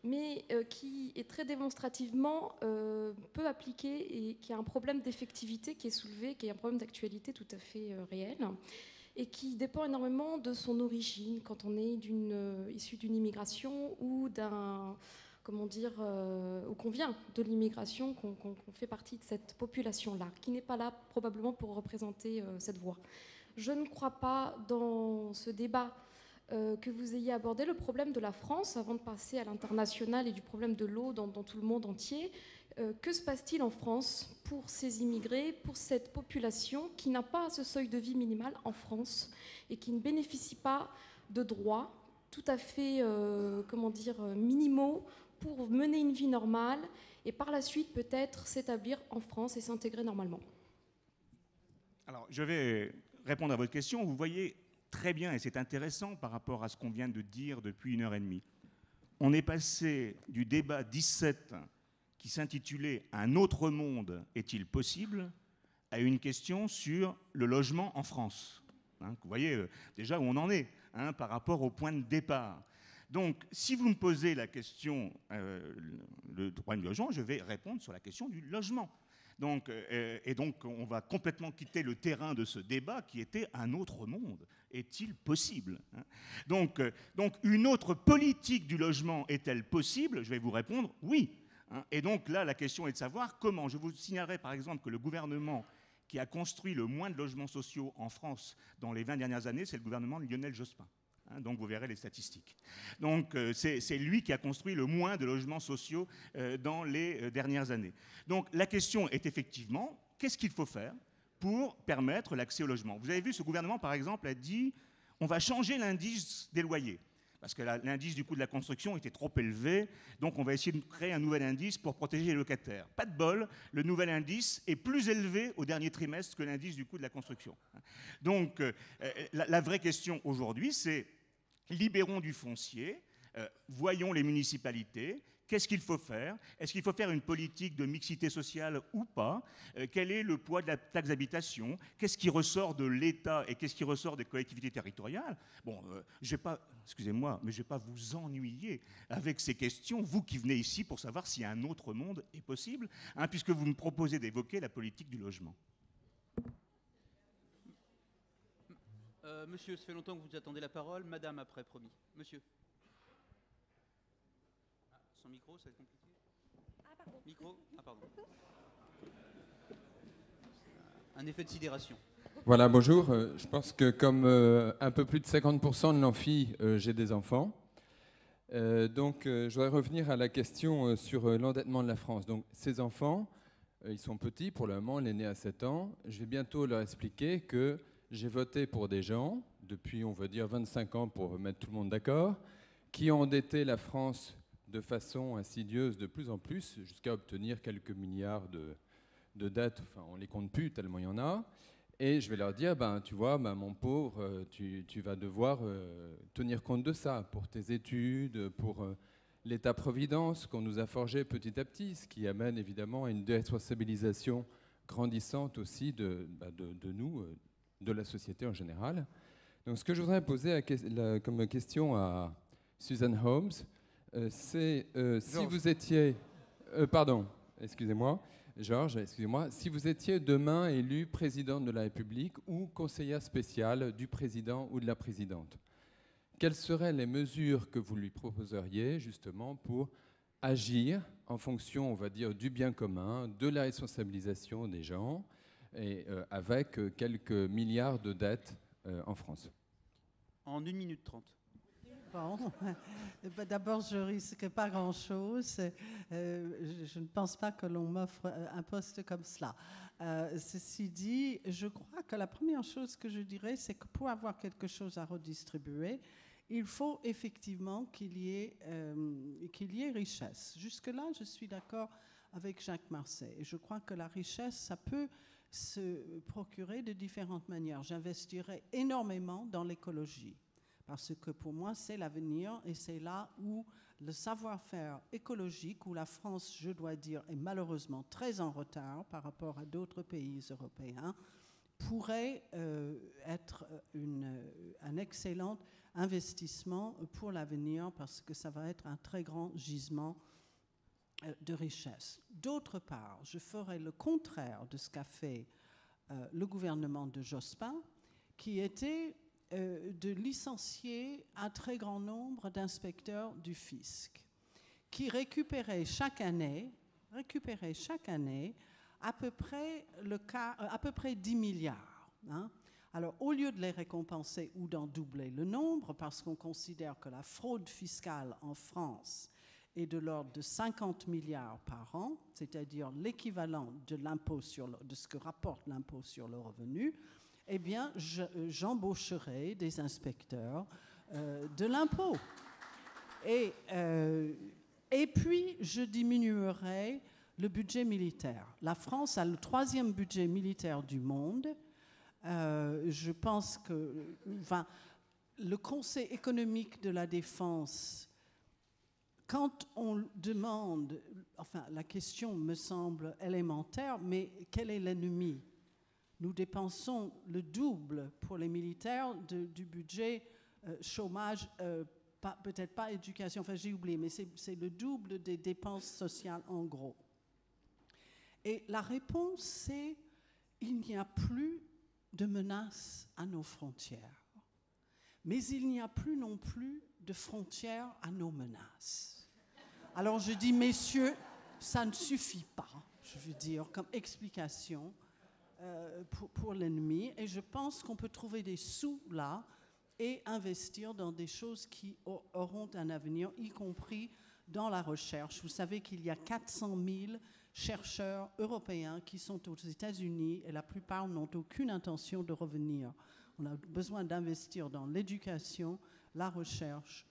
mais qui est très démonstrativement peu appliqué et qui a un problème d'effectivité qui est soulevé, qui est un problème d'actualité tout à fait réel, et qui dépend énormément de son origine, quand on est issu d'une immigration ou ou qu'on vient de l'immigration, qu'on fait partie de cette population-là, qui n'est pas là probablement pour représenter cette voix. Je ne crois pas dans ce débat que vous ayez abordé le problème de la France avant de passer à l'international et du problème de l'eau dans tout le monde entier. Que se passe-t-il en France pour ces immigrés, pour cette population qui n'a pas ce seuil de vie minimal en France et qui ne bénéficie pas de droits tout à fait minimaux pour mener une vie normale et par la suite peut-être s'établir en France et s'intégrer normalement? Alors, je vais répondre à votre question. Vous voyez très bien, et c'est intéressant par rapport à ce qu'on vient de dire depuis 1h30, on est passé du débat 17 qui s'intitulait « Un autre monde est-il possible ?» à une question sur le logement en France. Hein, vous voyez déjà où on en est par rapport au point de départ. Donc, si vous me posez la question, le droit du logement, je vais répondre sur la question du logement. Donc, et donc, on va complètement quitter le terrain de ce débat qui était un autre monde. Est-il possible? Donc, une autre politique du logement est-elle possible? Je vais vous répondre oui. Et donc là, la question est de savoir comment. Je vous signalerai par exemple que le gouvernement qui a construit le moins de logements sociaux en France dans les 20 dernières années, c'est le gouvernement de Lionel Jospin. Donc vous verrez les statistiques. Donc c'est lui qui a construit le moins de logements sociaux dans les dernières années. Donc la question est effectivement, qu'est-ce qu'il faut faire pour permettre l'accès au logement? Vous avez vu, ce gouvernement, par exemple, a dit on va changer l'indice des loyers. Parce que l'indice du coût de la construction était trop élevé, donc on va essayer de créer un nouvel indice pour protéger les locataires. Pas de bol, le nouvel indice est plus élevé au dernier trimestre que l'indice du coût de la construction. Donc la vraie question aujourd'hui, c'est libérons du foncier, voyons les municipalités, qu'est-ce qu'il faut faire? Est-ce qu'il faut faire une politique de mixité sociale ou pas? Quel est le poids de la taxe d'habitation? Qu'est-ce qui ressort de l'État et qu'est-ce qui ressort des collectivités territoriales? Bon, je vais pas, excusez-moi, mais je ne vais pas vous ennuyer avec ces questions, vous qui venez ici pour savoir si un autre monde est possible, puisque vous me proposez d'évoquer la politique du logement. Monsieur, ça fait longtemps que vous attendez la parole. Madame, après, promis. Monsieur. Sans micro, ça va être compliqué. Ah, pardon. Micro? Ah, pardon. Un effet de sidération. Voilà, bonjour. Je pense que comme un peu plus de 50% de l'amphi, j'ai des enfants. Donc, je voudrais revenir à la question sur l'endettement de la France. Donc, ces enfants, ils sont petits pour le moment, l'aîné a 7 ans. Je vais bientôt leur expliquer que j'ai voté pour des gens, depuis, on va dire, 25 ans, pour mettre tout le monde d'accord, qui ont endetté la France de façon insidieuse de plus en plus, jusqu'à obtenir quelques milliards de dettes. Enfin, on ne les compte plus, tellement il y en a. Et je vais leur dire, tu vois, mon pauvre, tu vas devoir tenir compte de ça pour tes études, pour l'État-providence qu'on nous a forgé petit à petit, ce qui amène évidemment à une déresponsabilisation grandissante aussi de nous, de la société en général. Donc ce que je voudrais poser comme question à Susan Holmes, c'est si vous étiez... pardon, excusez-moi, Georges, excusez-moi. Si vous étiez demain élu président de la République ou conseillère spéciale du président ou de la présidente, quelles seraient les mesures que vous lui proposeriez justement pour agir en fonction, on va dire, du bien commun, de la responsabilisation des gens et avec quelques milliards de dettes en France? En 1 minute 30. Bon, d'abord, je ne risque pas grand-chose. Je ne pense pas que l'on m'offre un poste comme cela. Ceci dit, je crois que la première chose que je dirais, c'est que pour avoir quelque chose à redistribuer, il faut effectivement qu'il y ait richesse. Jusque-là, je suis d'accord avec Jacques Marseille. Et je crois que la richesse, ça peut se procurer de différentes manières. J'investirai énormément dans l'écologie, parce que pour moi, c'est l'avenir et c'est là où le savoir-faire écologique, où la France, je dois dire, est malheureusement très en retard par rapport à d'autres pays européens, pourrait être un excellent investissement pour l'avenir, parce que ça va être un très grand gisement de richesse. D'autre part, je ferai le contraire de ce qu'a fait le gouvernement de Jospin, qui était de licencier un très grand nombre d'inspecteurs du fisc, qui récupéraient chaque année à peu près 10 milliards. Alors, au lieu de les récompenser ou d'en doubler le nombre, parce qu'on considère que la fraude fiscale en France est de l'ordre de 50 milliards par an, c'est-à-dire l'équivalent de ce que rapporte l'impôt sur le revenu, eh bien, j'embaucherai des inspecteurs de l'impôt. Et Et puis, je diminuerai le budget militaire. La France a le 3e budget militaire du monde. Je pense que le Conseil économique de la défense, quand on demande, la question me semble élémentaire, mais quel est l'ennemi? Nous dépensons le double pour les militaires du budget chômage, peut-être pas éducation, j'ai oublié, mais c'est le double des dépenses sociales en gros. Et la réponse, c'est il n'y a plus de menaces à nos frontières. Mais il n'y a plus non plus de frontières à nos menaces. Alors je dis, messieurs, ça ne suffit pas, je veux dire, comme explication pour l'ennemi. Et je pense qu'on peut trouver des sous là et investir dans des choses qui auront un avenir, y compris dans la recherche. Vous savez qu'il y a 400 000 chercheurs européens qui sont aux États-Unis et la plupart n'ont aucune intention de revenir. On a besoin d'investir dans l'éducation, la recherche,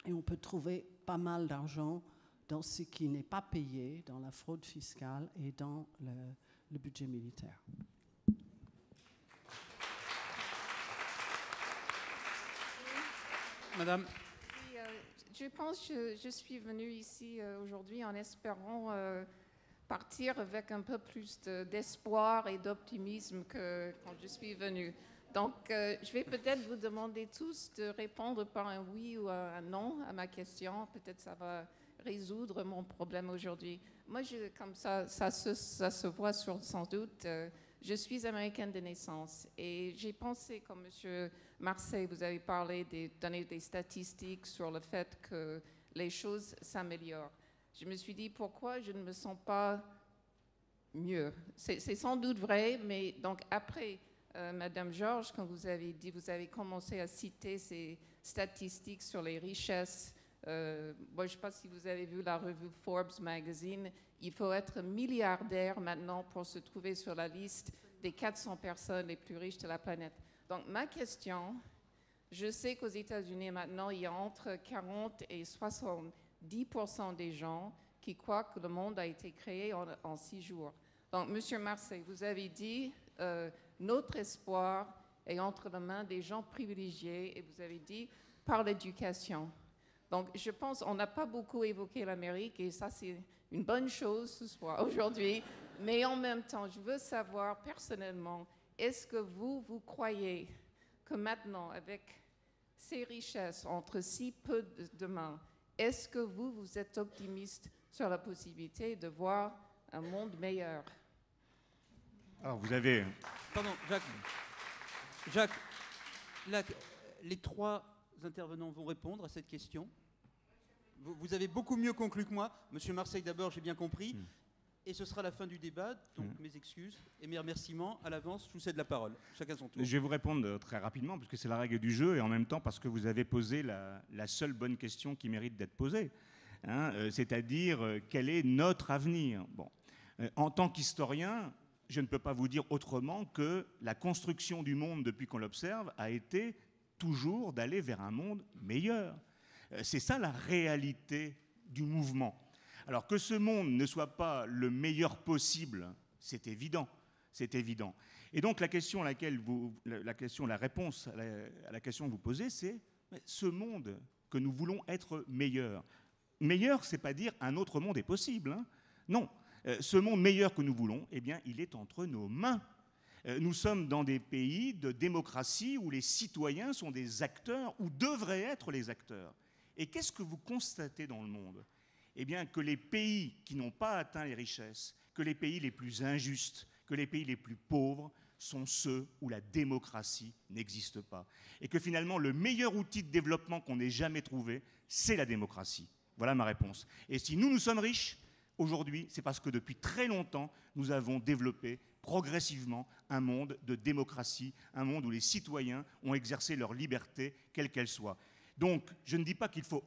et on peut trouver pas mal d'argent dans ce qui n'est pas payé, dans la fraude fiscale et dans le budget militaire. Madame. Oui, je pense que je suis venue ici aujourd'hui en espérant partir avec un peu plus d'espoir et d'optimisme que quand je suis venue. Donc, je vais peut-être vous demander tous de répondre par un oui ou un non à ma question. Peut-être ça va résoudre mon problème aujourd'hui. Moi, comme ça se voit sans doute. Je suis américaine de naissance et j'ai pensé, comme M. Marseille, vous avez parlé, donner des statistiques sur le fait que les choses s'améliorent. Je me suis dit, pourquoi je ne me sens pas mieux? C'est sans doute vrai, mais donc après, Madame Georges, quand vous avez commencé à citer ces statistiques sur les richesses. Moi, je ne sais pas si vous avez vu la revue Forbes Magazine. Il faut être milliardaire maintenant pour se trouver sur la liste des 400 personnes les plus riches de la planète. Donc, ma question, je sais qu'aux États-Unis maintenant, il y a entre 40 et 70% des gens qui croient que le monde a été créé en 6 jours. Donc, Monsieur Marseille, vous avez dit notre espoir est entre les mains des gens privilégiés et vous avez dit par l'éducation. Donc, je pense qu'on n'a pas beaucoup évoqué l'Amérique et ça, c'est une bonne chose ce soir, aujourd'hui. Mais en même temps, je veux savoir personnellement, est-ce que vous croyez que maintenant, avec ces richesses, entre si peu de mains, est-ce que vous êtes optimiste sur la possibilité de voir un monde meilleur? Alors, vous avez... Pardon, Jacques, là, les 3 intervenants vont répondre à cette question. Vous avez beaucoup mieux conclu que moi. Monsieur Marseille, d'abord, j'ai bien compris. Et ce sera la fin du débat. Donc, mes excuses et mes remerciements à l'avance. Je vous cède la parole. Chacun son tour. Je vais vous répondre très rapidement, puisque c'est la règle du jeu, et en même temps parce que vous avez posé la seule bonne question qui mérite d'être posée. C'est-à-dire, quel est notre avenir? Bon. En tant qu'historien, je ne peux pas vous dire autrement que la construction du monde, depuis qu'on l'observe, a été toujours d'aller vers un monde meilleur. C'est ça la réalité du mouvement. Alors que ce monde ne soit pas le meilleur possible, c'est évident, c'est évident. Et donc la question à la réponse à la question que vous posez, c'est ce monde que nous voulons être meilleur. Meilleur, c'est pas dire un autre monde est possible, hein. Non, ce monde meilleur que nous voulons, eh bien, il est entre nos mains. Nous sommes dans des pays de démocratie où les citoyens sont des acteurs ou devraient être les acteurs. Et qu'est-ce que vous constatez dans le monde? Eh bien, que les pays qui n'ont pas atteint les richesses, que les pays les plus injustes, que les pays les plus pauvres sont ceux où la démocratie n'existe pas. Et que finalement, le meilleur outil de développement qu'on ait jamais trouvé, c'est la démocratie. Voilà ma réponse. Et si nous sommes riches, aujourd'hui, c'est parce que depuis très longtemps, nous avons développé progressivement un monde de démocratie, un monde où les citoyens ont exercé leur liberté, quelle qu'elle soit. Donc, je ne dis pas qu'il faut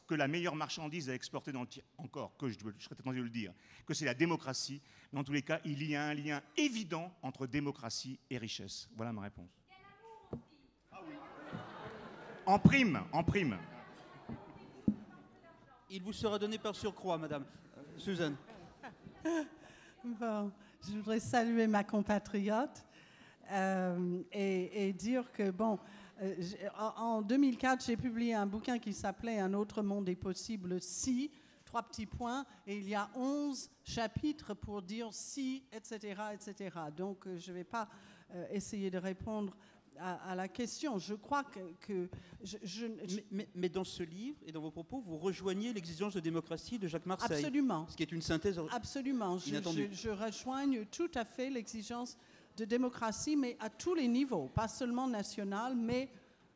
que la meilleure marchandise à exporter dans le encore, que je serais tenté de le dire, que c'est la démocratie, mais en tous les cas, il y a un lien évident entre démocratie et richesse. Voilà ma réponse. Il y a l'amour aussi. Ah oui. En prime, en prime. Il vous sera donné par surcroît, madame. Suzanne. Bon, je voudrais saluer ma compatriote et dire que, bon, en 2004, j'ai publié un bouquin qui s'appelait Un autre monde est possible si, 3 petits points, et il y a 11 chapitres pour dire si, etc., etc. Donc, je ne vais pas essayer de répondre à la question. Je crois que mais dans ce livre et dans vos propos, vous rejoignez l'exigence de démocratie de Jacques Marseille. Absolument. Ce qui est une synthèse Absolument. inattendue. Je rejoigne tout à fait l'exigence de démocratie, mais à tous les niveaux, pas seulement national, mais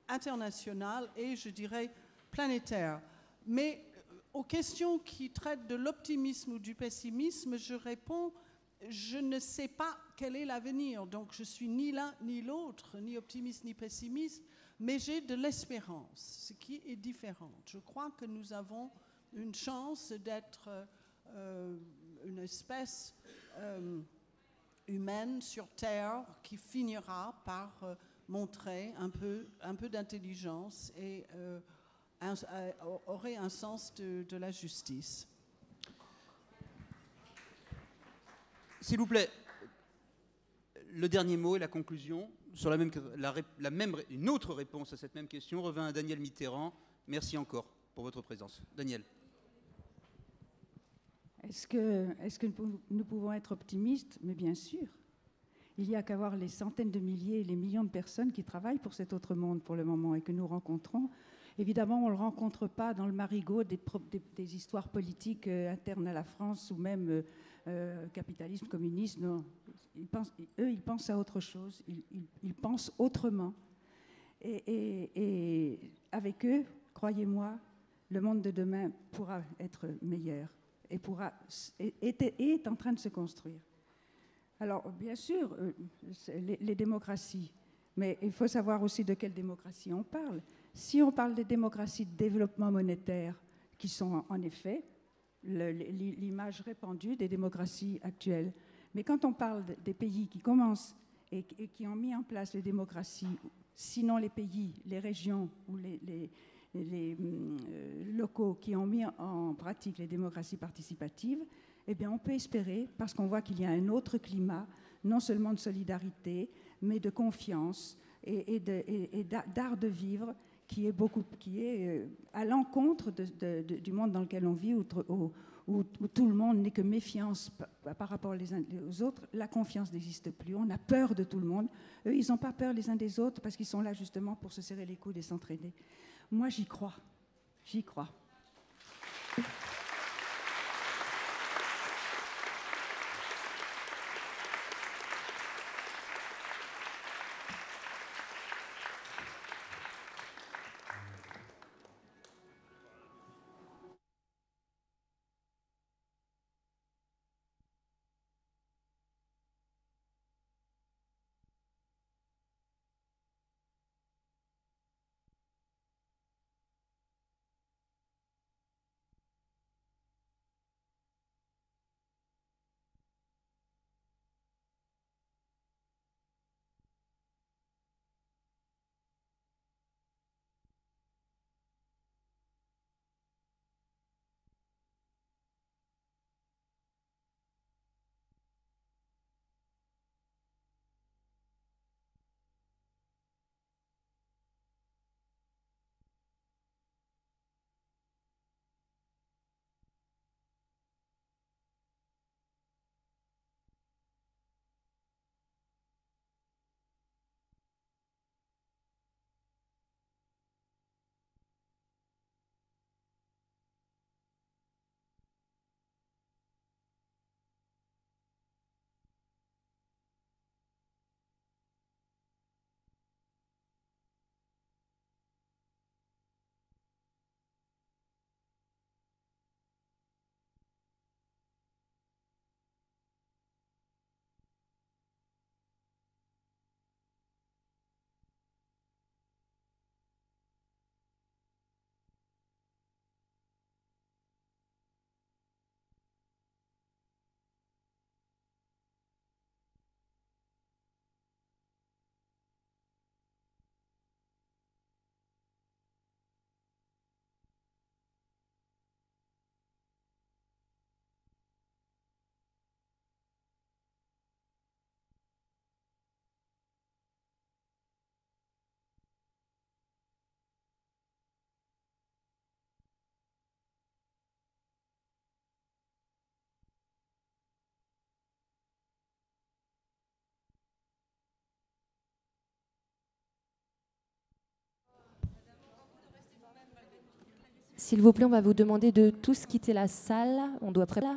international et, je dirais, planétaire. Mais aux questions qui traitent de l'optimisme ou du pessimisme, je réponds, je ne sais pas quel est l'avenir. Donc, je suis ni l'un ni l'autre, ni optimiste ni pessimiste, mais j'ai de l'espérance, ce qui est différent. Je crois que nous avons une chance d'être une espèce humaine sur Terre qui finira par montrer un peu d'intelligence et aurait un sens de la justice. S'il vous plaît, le dernier mot et la conclusion sur une autre réponse à cette même question revint à Daniel Mitterrand. Merci encore pour votre présence. Daniel. Est-ce que nous pouvons être optimistes? Mais bien sûr. Il n'y a qu'à voir les centaines de milliers et les millions de personnes qui travaillent pour cet autre monde pour le moment et que nous rencontrons. Évidemment, on ne le rencontre pas dans le marigot des histoires politiques internes à la France ou même capitalisme, communisme. Non. Ils pensent à autre chose. Ils pensent autrement. Et avec eux, croyez-moi, le monde de demain pourra être meilleur et est en train de se construire. Alors, bien sûr, les démocraties, mais il faut savoir aussi de quelle démocratie on parle. Si on parle des démocraties de développement monétaire, qui sont en effet l'image répandue des démocraties actuelles, mais quand on parle des pays qui commencent et qui ont mis en place les démocraties, sinon les pays, les régions ou les locaux qui ont mis en pratique les démocraties participatives, eh bien on peut espérer, parce qu'on voit qu'il y a un autre climat, non seulement de solidarité, mais de confiance et d'art de vivre qui est à l'encontre du monde dans lequel on vit, où tout le monde n'est que méfiance par rapport les uns aux autres. La confiance n'existe plus, on a peur de tout le monde. Eux, ils n'ont pas peur les uns des autres parce qu'ils sont là justement pour se serrer les coudes et s'entraider. Moi, j'y crois. J'y crois. S'il vous plaît, on va vous demander de tous quitter la salle. On doit préparer.